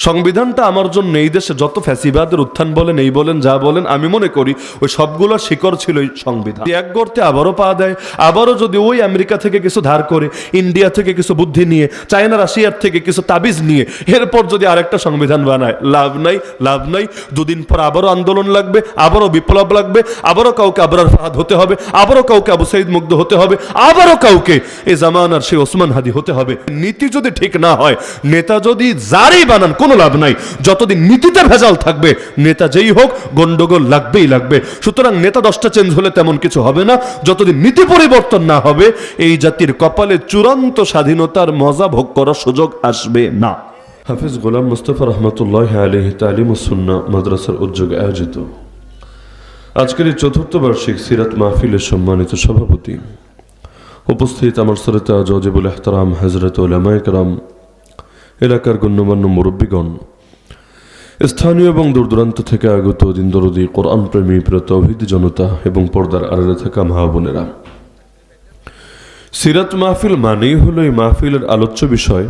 সংবিধানটা আমার জন্য এই দেশে যত ফ্যাসিবাদের উত্থান বলেন এই বলেন যা বলেন, আমি মনে করি ওই সবগুলোর শিকড় ছিল এই সংবিধান। এক গর্তে আবারও পা দেয়, আবারও যদি ওই আমেরিকা থেকে কিছু ধার করে, ইন্ডিয়া থেকে কিছু বুদ্ধি নিয়ে, চায়না রাশিয়ার থেকে কিছু তাবিজ নিয়ে এরপর যদি আরেকটা সংবিধান বানায়, লাভ নাই, লাভ নাই। দুদিন পর আবারও আন্দোলন লাগবে, আবারও বিপ্লব লাগবে, আবারও কাউকে আবরার ফাহাদ হতে হবে, আবারও কাউকে আবু সাইদ মুগ্ধ হতে হবে, আবারও কাউকে এই জামানার সেই ওসমান হাদি হতে হবে। নীতি যদি ঠিক না হয়, নেতা যদি যারই বানান, কোনো লাভ নাই। যতদিন নীতিতে ভেজাল থাকবে, নেতা যেই হোক, গন্ডগোল লাগবেই লাগবে। সুতরাং নেতা 10টা চেঞ্জ হলে তেমন কিছু হবে না। যতদিন নীতি পরিবর্তন না হবে, এই জাতির কপালে চূড়ান্ত স্বাধীনতার মজা ভোগ করার সুযোগ আসবে না। হাফিজ গোলাম মুস্তাফা রহমতুল্লাহ আলাইহি তালিম ও সুন্নাহ মাদ্রাসার উদ্যোগে আয়োজিত আজকের এই ৪র্থ বার্ষিক সিরাত মাহফিলের সম্মানিত সভাপতি, উপস্থিত আমার শ্রোতা ওয়াজিবুল ইহতারাম হযরত উলামায়ে কেরাম, এলাকার গণ্যমান্য মুরব্বীগণ, স্থানীয় এবং দূর দূরান্ত থেকে আগত দিন দরদি কোরআন প্রেমী প্রিয় তাওহীদি জনতা এবং পর্দার আড়ালে থাকা মা বোনেরা, সিরাত মাহফিল মানেই হলো এই মাহফিলের আলোচ্য বিষয়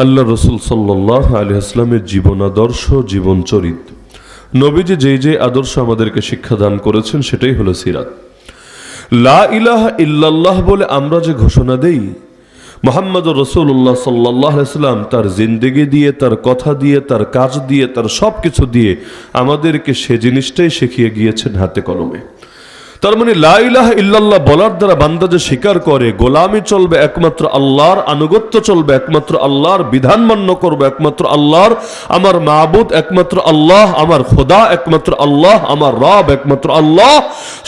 আল্লাহ রসুল সাল্লাল্লাহু আলাইহি ওয়াসাল্লামের জীবন আদর্শ, জীবন চরিত। নবীজি যে আদর্শ আমাদেরকে শিক্ষা দান করেছেন সেটাই হলো সিরাত। লা ইলাহা ইল্লাল্লাহ বলে আমরা যে ঘোষণা দেই, মুহাম্মদুর রাসূলুল্লাহ সাল্লাল্লাহু আলাইহি ওয়াসাল্লাম তার জিন্দেগি দিয়ে, তার কথা দিয়ে, তার কাজ দিয়ে, তার সব কিছু দিয়ে আমাদেরকে সে জিনিসটাই শিখিয়ে গিয়েছেন হাতে কলমে। তার মানে লা ইলাহা ইল্লাল্লাহ বলার দ্বারা বান্দা যে স্বীকার করে গোলামি চলবে একমাত্র আল্লাহর, আনুগত্য চলবে একমাত্র আল্লাহর, বিধান মান্য করবে একমাত্র আল্লাহর, আমার মাবুদ একমাত্র আল্লাহ, আমার খোদা একমাত্র আল্লাহ, আমার রব একমাত্র আল্লাহ।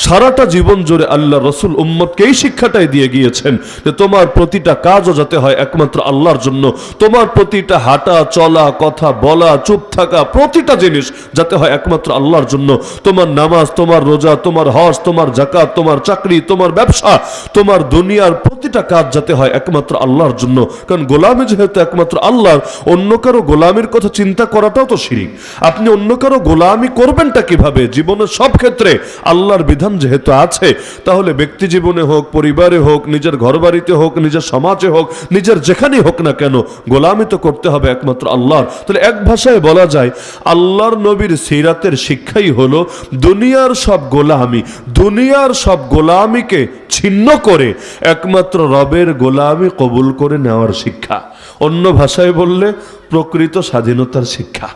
সারাটা জীবন জুড়ে আল্লাহ রসুল উম্মতকে এই শিক্ষাটাই দিয়ে গিয়েছেন যে তোমার প্রতিটা কাজও যাতে হয় একমাত্র আল্লাহর জন্য, তোমার প্রতিটা হাঁটা চলা, কথা বলা, চুপ থাকা, প্রতিটা জিনিস যাতে হয় একমাত্র আল্লাহর জন্য। তোমার নামাজ, তোমার রোজা, তোমার হজ, তোমার যাকাত, তোমার চাকরি, তোমার ব্যবসা, তোমার দুনিয়ার প্রতিটা কাজ যাতে হয় একমাত্র আল্লাহর জন্য। কারণ গোলামি যেহেতু একমাত্র আল্লাহর, অন্য কারো গোলামির কথা চিন্তা করাটাও তো শিরক। আপনি অন্য কারো গোলামি করবেনটা কিভাবে? জীবনের সব ক্ষেত্রে আল্লাহর বিধান যেহেতু আছে, তাহলে ব্যক্তি জীবনে হোক, পরিবারে হোক, নিজের ঘরবাড়িতে হোক, নিজের সমাজে হোক, নিজের যেখানেই হোক না কেন, গোলামি তো করতে হবে একমাত্র আল্লাহর। তাহলে এক ভাষায় বলা যায় আল্লাহর নবীর সিরাতের শিক্ষাই হলো দুনিয়ার সব গোলামি, দুনিয়ার সব গোলামিকে ছিন্ন করে একমাত্র রবের গোলামি কবুল করে নেওয়ার শিক্ষা। অন্য ভাষায় বললে প্রকৃত স্বাধীনতার শিক্ষা।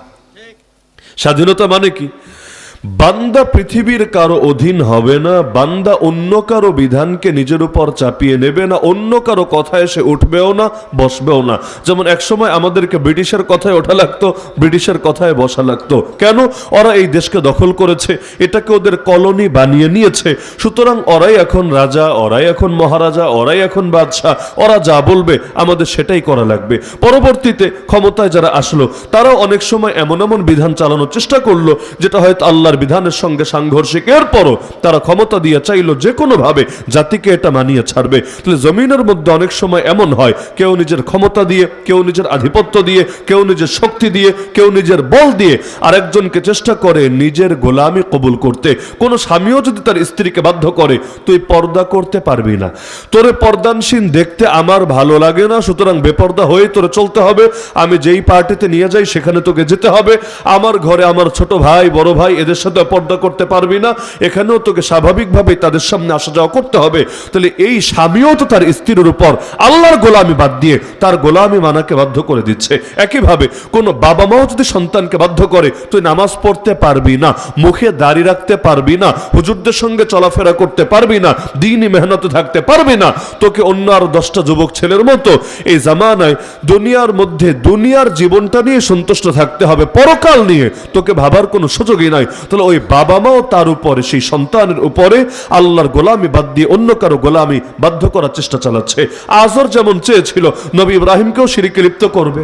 স্বাধীনতা মানে কি? বান্দা পৃথিবীর কারো অধীন হবে না, বান্দা অন্য কারো বিধানকে নিজের উপর চাপিয়ে নেবে না, অন্য কারো কথায় সে উঠবেও না, বসবেও না। যেমন একসময় আমাদেরকে ব্রিটিশের কথায় ওঠা লাগতো, ব্রিটিশের কথায় বসা লাগতো। কেন? ওরা এই দেশকে দখল করেছে, এটাকে ওদের কলোনি বানিয়ে নিয়েছে। সুতরাং ওরাই এখন রাজা, ওরাই এখন মহারাজা, ওরাই এখন বাদশাহ, ওরা যা বলবে আমাদের সেটাই করা লাগবে। পরবর্তীতে ক্ষমতায় যারা আসলো, তারাও অনেক সময় এমন এমন বিধান চালানোর চেষ্টা করলো যেটা হয়তো আল্লাহ বিধানের সঙ্গে সাংঘর্ষিক। এরপরও তারা ক্ষমতা দিয়ে চাইলো যে কোনো ভাবে জাতিকে এটা মানিয়ে ছাড়বে। তাহলে জমিনের মধ্যে অনেক সময় এমন হয়, কেউ নিজের ক্ষমতা দিয়ে, কেউ নিজের আধিপত্য দিয়ে, কেউ নিজের শক্তি দিয়ে, কেউ নিজের বল দিয়ে আরেকজনকে চেষ্টা করে নিজের গোলামি কবুল করতে। কোনো স্বামীও যদি তার স্ত্রীকে বাধ্য করে তুই পর্দা করতে পারবি না, তোরে পর্দানসীন দেখতে আমার ভালো লাগে না, সুতরাং বেপর্দা হয়ে তোরে চলতে হবে, আমি যেই পার্টিতে নিয়ে যাই সেখানে তোকে যেতে হবে, আমার ঘরে আমার ছোট ভাই, বড় ভাই, এদের সাথে পর্দা করতে পারবি না, এখানেও তোকে স্বাভাবিকভাবে তাদের সামনে আসা যাওয়া করতে হবে। তাহলে এই স্বামীও তো তার স্ত্রীর উপর আল্লাহর গোলামি বাদ দিয়ে তার গোলামি মানাকে বাধ্য করে দিচ্ছে। একইভাবে কোন বাবা মাও যদি সন্তানকে বাধ্য করে তুই নামাজ পড়তে পারবি না, মুখে দাড়ি রাখতে পারবি না, হুজুরদের সঙ্গে চলাফেরা করতে পারবি না, দ্বীনি মেহনতে থাকতে পারবি না, তোকে অন্য আরো 10টা যুবক ছেলের মতো এই জামানায় দুনিয়ার মধ্যে দুনিয়ার জীবনটা নিয়ে সন্তুষ্ট থাকতে হবে, পরকাল নিয়ে তোকে ভাবার কোনো সুযোগই নাই। তাহলে ওই বাবা মাও তার উপরে, সেই সন্তানের উপরে আল্লাহর গোলামি বাদ দিয়ে অন্য কারো গোলামি বাধ্য করার চেষ্টা চালাচ্ছে। আজর যেমন চেয়েছিল নবী ইব্রাহিমকেও শিরকে লিপ্ত করবে,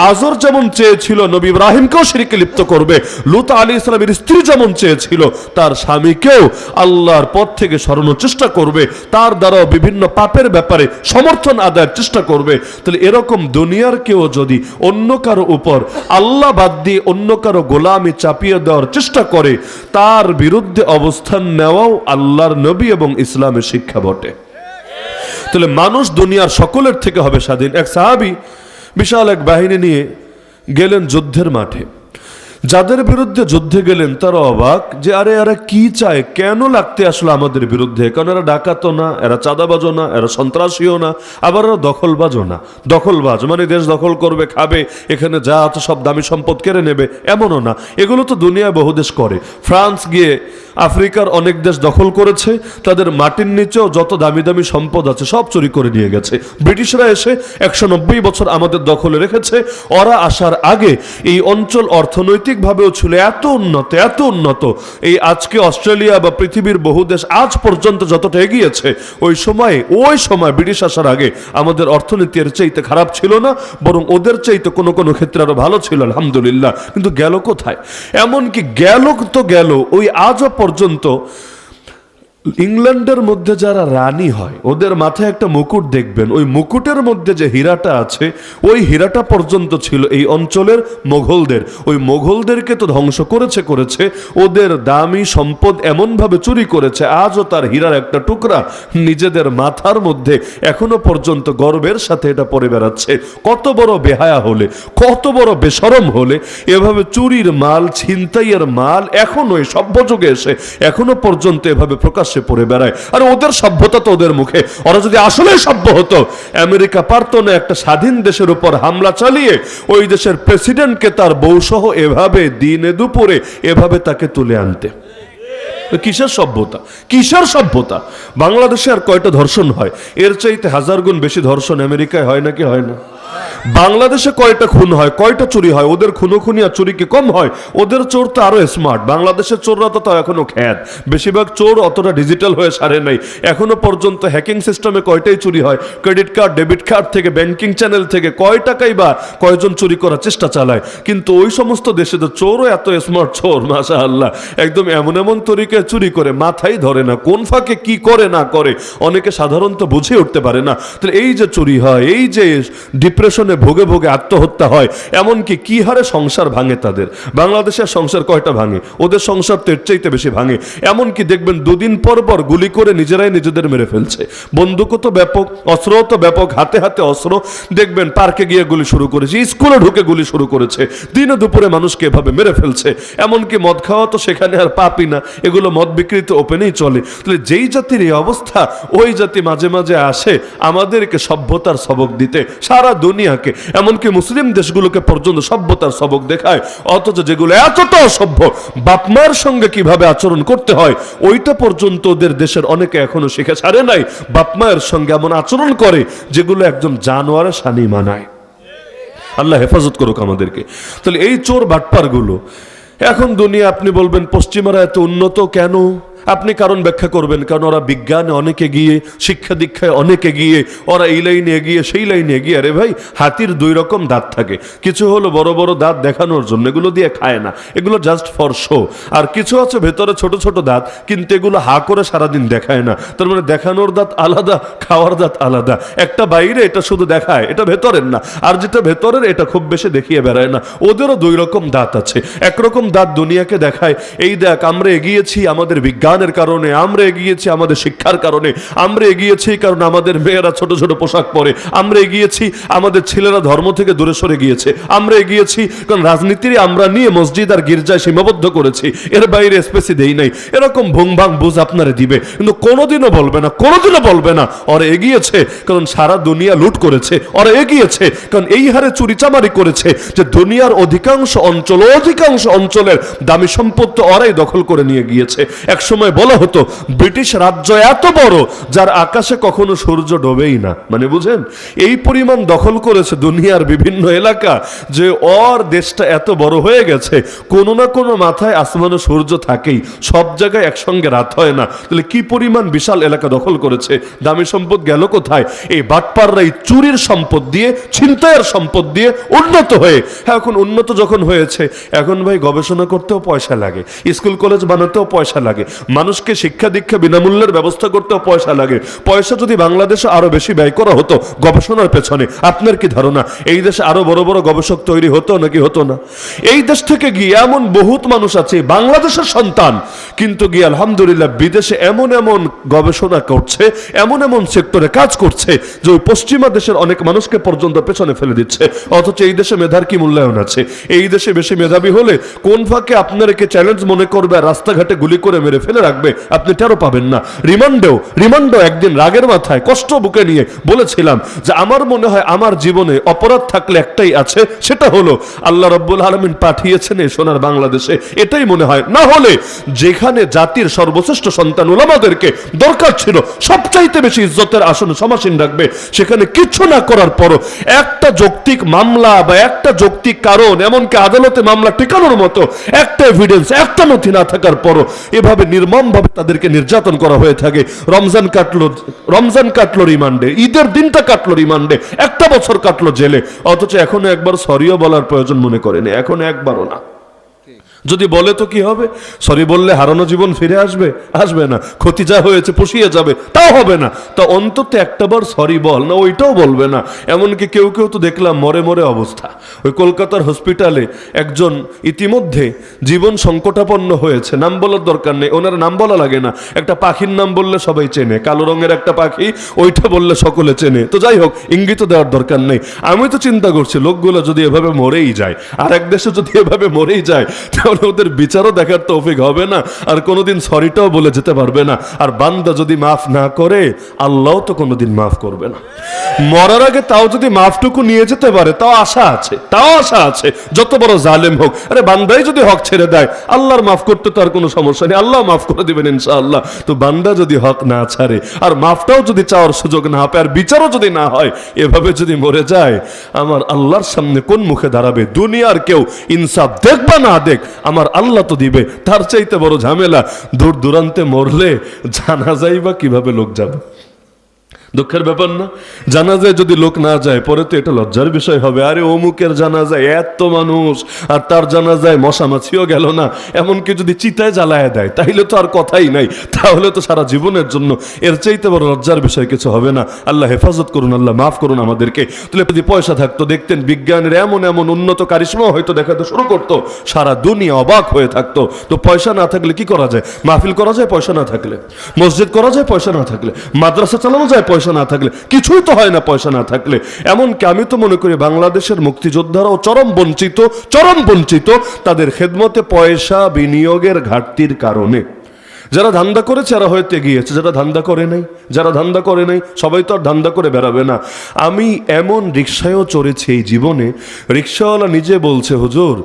আজর যেমন চেয়েছিল নবী ইব্রাহিমকেও শিরকে লিপ্ত করবে, লূত আলাইহিস সালামের স্ত্রী যেমন চেয়েছিল তার স্বামীকেও আল্লাহর পথ থেকে সরানোর চেষ্টা করবে, তার দ্বারাও বিভিন্ন পাপের ব্যাপারে সমর্থন আদায়ের চেষ্টা করবে। তাহলে এরকম দুনিয়ার কেউ যদি অন্য কারো উপর আল্লাহ বাদ দিয়ে অন্য কারো গোলামি চাপিয়ে দেওয়ার চেষ্টা করে, তার বিরুদ্ধে অবস্থান নেওয়াও আল্লাহর নবী এবং ইসলামের শিক্ষা বটে। তাহলে মানুষ দুনিয়ার সকলের থেকে হবে স্বাধীন। এক সাহাবী বিশাল এক বাহিনী নিয়ে গেলেন যুদ্ধের মাঠে। যাদের বিরুদ্ধে যুদ্ধে গেলেন তারা অবাক যে আরে এরা কি চায়, কেন লাগতে আসলো আমাদের বিরুদ্ধে? কারণ এরা ডাকাতও না, এরা চাঁদাবাজও না, এরা সন্ত্রাসীও না, আবার এরা দখলবাজও না। দখলবাজ মানে দেশ দখল করবে, খাবে, এখানে যা আছে সব দামি সম্পদ কেড়ে নেবে, এমনও না। এগুলো তো দুনিয়ায় বহু দেশ করে। ফ্রান্স গিয়ে আফ্রিকার অনেক দেশ দখল করেছে, তাদের মাটির নিচেও যত দামি দামি সম্পদ আছে সব চুরি করে নিয়ে গেছে। ব্রিটিশরা এসে 190 বছর আমাদের দখলে রেখেছে। ওরা আসার আগে এই অঞ্চল অর্থনৈতিকভাবেও ছিল এত উন্নত, এত উন্নত। এই আজকে অস্ট্রেলিয়া বা পৃথিবীর বহু দেশ আজ পর্যন্ত যতটা এগিয়েছে, ওই সময় ব্রিটিশ আসার আগে আমাদের অর্থনীতি এর চাইতে খারাপ ছিল না, বরং ওদের চাইতে কোনো কোনো ক্ষেত্রে আরো ভালো ছিল, আলহামদুলিল্লাহ। কিন্তু গেল কোথায়? এমনকি গেল তো গেল, ওই আজও পর্যন্ত ইংল্যান্ডের মধ্যে যারা রানী হয় ওদের মাথায় একটা মুকুট দেখবেন, ওই মুকুটের মধ্যে যে হীরাটা আছে ওই হীরাটা পর্যন্ত ছিল এই অঞ্চলের মোগলদের। ওই মোগলদেরকে তো ধ্বংস করেছে, ওদের দামি সম্পদ এমনভাবে চুরি করেছে, আজও তার হীরার একটা টুকরা নিজেদের মাথার মধ্যে এখনো পর্যন্ত গর্বের সাথে এটা পরে বেড়াচ্ছে। কত বড় বেহায়া হলে, কত বড় বেশরম হলে এভাবে চুরির মাল, ছিনতাইয়ের মাল এখনো এই সভ্য যুগে এসে এখনো পর্যন্ত এভাবে প্রকাশ পড়ে বেড়ায়। আর ওদের সভ্যতা তো ওদের মুখে। ওরা যদি আসলে সভ্য হতো, আমেরিকা পারতো না একটা স্বাধীন দেশের উপর হামলা চালিয়ে ওই দেশের প্রেসিডেন্টকে তার বউসহ এভাবে দিনে দুপুরে এভাবে তাকে তুলে আনতে। কিসের সভ্যতা, কিসের সভ্যতা? বাংলাদেশে আর কয়টা ধর্ষণ হয়? এর চাইতে 1000 গুণ বেশি ধর্ষণ আমেরিকায় হয় নাকি হয় না? বাংলাদেশে কয়টা খুন হয়, কয়টা চুরি হয়? ওদের খুনোখুনি আর চুরি কি কম হয়? ওদের চোর তো আরো স্মার্ট। বাংলাদেশের চোররা তো তাও এখনো খ্যাত। বেশিরভাগ চোর অতটা ডিজিটাল হয়ে সারে নাই এখনো পর্যন্ত। হ্যাকিং সিস্টেমে কয়টাই চুরি হয়, ক্রেডিট কার্ড, ডেবিট কার্ড থেকে, ব্যাংকিং চ্যানেল থেকে কয় টাকাই বা কয়জন চুরি করার চেষ্টা চালায়। কিন্তু ওই সমস্ত দেশে তো চোরও এত স্মার্ট চোর, মাশাআল্লাহ, একদম এমন এমন তরিকায় চুরি করে মাথায় ধরে না কোন ফাঁকে কি করে না করে, অনেকে সাধারণত বুঝে উঠতে পারে না। তাহলে এই যে চুরি হয়, এই যে ডিপ্রেশনে ভোগে ভোগে আত্মহত্যা হয়, এমনকি কি হারে সংসার ভাঙে তাদের। বাংলাদেশের সংসার কয়টা ভাঙে? ওদের সংসার তো এর চাইতে বেশি ভাঙে। এমনকি দেখবেন 2 দিন পর পর গুলি করে নিজেরাই নিজেদের মেরে ফেলছে। বন্দুকও তো ব্যাপক, অস্ত্রও তো ব্যাপক, হাতে হাতে অস্ত্র। দেখবেন পার্কে গিয়ে গুলি শুরু করেছে, স্কুলে ঢুকে গুলি শুরু করেছে, দিনে দুপুরে মানুষকে এভাবে মেরে ফেলছে। এমনকি মদ খাওয়া তো সেখানে আর পাপই না, এগুলো মদ বিক্রি তো ওপেনেই চলে। তাহলে যেই জাতির এই অবস্থা, ওই জাতি মাঝে মাঝে আসে আমাদেরকে সভ্যতার সবক দিতে, সারা দুনিয়াকে, এমনকি মুসলিম দেশগুলোকে পর্যন্ত সভ্যতার সবক দেখায়। অথচ যেগুলো এতটা অসভ্য, বাপমার সঙ্গে কিভাবে আচরণ করতে হয় ওইটা পর্যন্ত ওদের দেশের অনেকে এখনো শিখে ছাড়ে নাই। বাপমায়ের সঙ্গে এমন আচরণ করে যেগুলো একজন জানোয়ারের শানি মানায়। আল্লাহ হেফাজত করুক আমাদেরকে। তাহলে এই চোর বাটপার গুলো এখন দুনিয়া, আপনি বলবেন পশ্চিমারা এত উন্নত কেন? আপনি কারণ ব্যাখ্যা করবেন, কারণ ওরা বিজ্ঞানে অনেক এগিয়ে, শিক্ষা দীক্ষায় অনেক এগিয়ে, ওরা এই লাইনে এগিয়ে, সেই লাইনে এগিয়ে। আরে ভাই, হাতির 2 রকম দাঁত থাকে, কিছু হলো বড় বড় দাঁত দেখানোর জন্য, এগুলো দিয়ে খায় না, এগুলো জাস্ট ফর শো। আর কিছু আছে ভেতরে ছোট ছোট দাঁত, কিন্তু এগুলো হা করে সারাদিন দেখায় না। তার মানে দেখানোর দাঁত আলাদা, খাওয়ার দাঁত আলাদা। একটা বাইরে এটা শুধু দেখায়, এটা ভেতরের না, আর যেটা ভেতরের এটা খুব বেশি দেখিয়ে বেড়ায় না। ওদেরও 2 রকম দাঁত আছে। একরকম দাঁত দুনিয়াকে দেখায়, এই দেখ আমরা এগিয়েছি আমাদের বিজ্ঞানের কারণে, আমরা এগিয়েছি আমাদের শিক্ষার কারণে, আমরা এগিয়েছি কারণ আমাদের মেয়েরা ছোট ছোট পোশাক পরে, আমরা এগিয়েছি আমাদের ছেলেরা ধর্ম থেকে দূরে সরে গিয়েছে, আমরা এগিয়েছি কারণ রাজনীতির আমরা নিয়ে মসজিদ আর গির্জায় সীমাবদ্ধ করেছি, এর বাইরে স্পেসি দেই নাই। এরকম ভুংভাং বুঝ আপনারা দিবে, কিন্তু কোনোদিনও বলবে না, কোনোদিনও বলবে না ওরা এগিয়েছে কারণ সারা দুনিয়া লুট করেছে, ওরা এগিয়েছে কারণ এই হারে চুরিচামারি করেছে যে দুনিয়ার অধিকাংশ অঞ্চলের দামি সম্পদ তো ওরাই দখল করে নিয়ে গিয়েছে। একসময় বলা হতো ব্রিটিশ রাজ্য এত বড় যার আকাশে কখনো সূর্য ডোবেই না, মানে বুঝেন এই পরিমাণ দখল করেছে দুনিয়ার বিভিন্ন এলাকা যে ওর দেশটা এত বড় হয়ে গেছে, কোনো না কোনো মাথায় আসমানে সূর্য থাকেই, সব জায়গায় একসঙ্গে রাত হয় না। তাহলে কি পরিমাণ বিশাল এলাকা দখল করেছে, দামি সম্পদ গেল কোথায়? এই বাটপাররাই চুরির সম্পদ দিয়ে, ছিনতাইয়ের সম্পদ দিয়ে উন্নত হয়ে, হ্যাঁ এখন উন্নত যখন হয়েছে এখন ভাই গবেষণা করতেও পয়সা লাগে, স্কুল কলেজ বানাতেও পয়সা লাগে, মানুষকে শিক্ষা দীক্ষা বিনামূল্যের ব্যবস্থা করতেও পয়সা লাগে। পয়সা যদি বাংলাদেশে আরো বেশি ব্যয় করা হতো গবেষণার পেছনে, আপনার কি ধারণা এই দেশে আরো বড় বড় গবেষক তৈরি হতো নাকি হতো না? এই দেশ থেকে গিয়ে এমন বহুত মানুষ আছে বাংলাদেশের সন্তান, কিন্তু গিয়ে আলহামদুলিল্লাহ বিদেশে এমন এমন গবেষণা করছে, এমন এমন সেক্টরে কাজ করছে যে ওই পশ্চিমা দেশের অনেক মানুষকে পর্যন্ত পেছনে ফেলে দিচ্ছে। অথচ এই দেশে মেধার কি মূল্যায়ন আছে? এই দেশে বেশি মেধাবী হলে কোন ফাঁকে আপনাকে চ্যালেঞ্জ মনে করবে আর রাস্তাঘাটে গুলি করে মেরে ফেলে রাখবে, আপনি টেরও পাবেন না। রিমান্ডেও একদিন রাগের মাথায় কষ্ট বুকে নিয়ে বলেছিলাম যে আমার মনে হয় আমার জীবনে অপরাধ থাকলে একটাই আছে, সেটা হলো আল্লাহ রাব্বুল আলামিন পাঠিয়েছেন এই সোনার বাংলাদেশে, এটাই মনে হয়। না হলে যেখানে জাতির সর্বশ্রেষ্ঠ সন্তান উলামাদেরকে দরকার ছিল সবচাইতে বেশি ইজ্জতের আসনে সমাসীন রাখবে, সেখানে কিছু না করার পরও একটা যৌক্তিক মামলা বা একটা যৌক্তিক কারণ, এমনকি আদালতে মামলা টিকানোর মতো একটা এভিডেন্স, একটা নথি না থাকার পরও এভাবে নির্মমভাবে তাদেরকে নির্যাতন করা হয়ে থাকে। রমজান কাটলো রিমান্ডে, ঈদের দিনটা কাটলো রিমান্ডে, একটা বছর কাটলো জেলে, অথচ এখনো একবার সরিও বলার প্রয়োজন মনে করেনি, এখনো একবারও না। যদি বলে তো কি হবে? সরি বললে হারানো জীবন ফিরে আসবে? আসবে না। ক্ষতি যা হয়েছে পুষিয়ে যাবে? তাও হবে না। তা অন্তত একটাবার সরি বল না, ওইটাও বলবে না। এমনকি কেউ কেউ তো দেখলাম মরে মরে অবস্থা। ওই কলকাতার হসপিটালে একজন ইতিমধ্যে জীবন সংকটাপন্ন হয়েছে, নাম বলার দরকার নেই, ওনার নাম বলা লাগে না, একটা পাখির নাম বললে সবাই চেনে, কালো রঙের একটা পাখি, ওইটা বললে সকলে চেনে। তো যাই হোক, ইঙ্গিত দেওয়ার দরকার নেই। আমি তো চিন্তা করছি লোকগুলো যদি এভাবে মরেই যায়, আর এক দেশে যদি এভাবে মরেই যায়, ওদের বিচারও দেখার তৌফিক হবে না, আর কোনোদিন সরিটাও বলে যেতে পারবে না। আর বান্দা যদি মাফ না করে আল্লাহ তো কোনোদিন মাফ করবে না। মরার আগে তাও যদি মাফটুকু নিয়ে যেতে পারে তাও আশা আছে, তাও আশা আছে, যত বড় জালেম হোক। আরে বান্দাই যদি হক ছেড়ে দেয় আল্লাহর মাফ করতে তো আর কোনো সমস্যা নেই, আল্লাহ মাফ করে দিবেন ইনশাআল্লাহ। তো বান্দা যদি হক না ছাড়ে আর মাফটাও যদি চাওয়ার সুযোগ না পায় আর বিচারও যদি না হয়, এভাবে যদি মরে যায়, আমার আল্লাহর সামনে কোন মুখে দাঁড়াবে? দুনিয়ার কেউ ইনসাফ দেখ বা না দেখ, আমার আল্লাহ তো দিবে। তার চাইতে বড় ঝামেলা দূর দূরান্তে মরলে জানাজাই বা কিভাবে লোক যাবে? দুঃখের ব্যাপার না? জানাজায় যদি লোক না যায় পরে তো এটা লজ্জার বিষয় হবে। আরে অমুকের জানাজায় এত মানুষ আর তার জানাজায় মশামাছিও গেল না, এমনকি যদি চিতায় জ্বালায় দেয় তাইলে তো আর কথাই নাই, তাহলে তো সারা জীবনের জন্য এর চাইতে বড় লজ্জার বিষয় কিছু হবে না। আল্লাহ হেফাজত করুন, আল্লাহ মাফ করুন আমাদেরকে। তাহলে যদি পয়সা থাকতো দেখতেন বিজ্ঞানের এমন এমন উন্নত কারিশমা হয়তো দেখাতে শুরু করতো, সারা দুনিয়া অবাক হয়ে থাকতো। তো পয়সা না থাকলে কি করা যায়? মাহফিল করা যায় পয়সা না থাকলে, মসজিদ করা যায় পয়সা না থাকলে, মাদ্রাসা চালানো যায় পয়সা না থাকলে, কিছুই তো হয় না পয়সা না থাকলে। এমনকি আমি তো মনে করি বাংলাদেশের মুক্তিযোদ্ধারাও চরম বঞ্চিত তাদের খেদমতে পয়সা বিনিয়োগের ঘাটতির কারণে। যারা ধান্দা করেছে এরা হয়তো এগিয়েছে, যারা ধান্দা করে নাই সবাই তো আর ধান্দা করে বেড়াবে না। আমি এমন রিক্সায়ও চড়েছি এই জীবনে, রিক্সাওয়ালা নিজে বলছে, হুজুর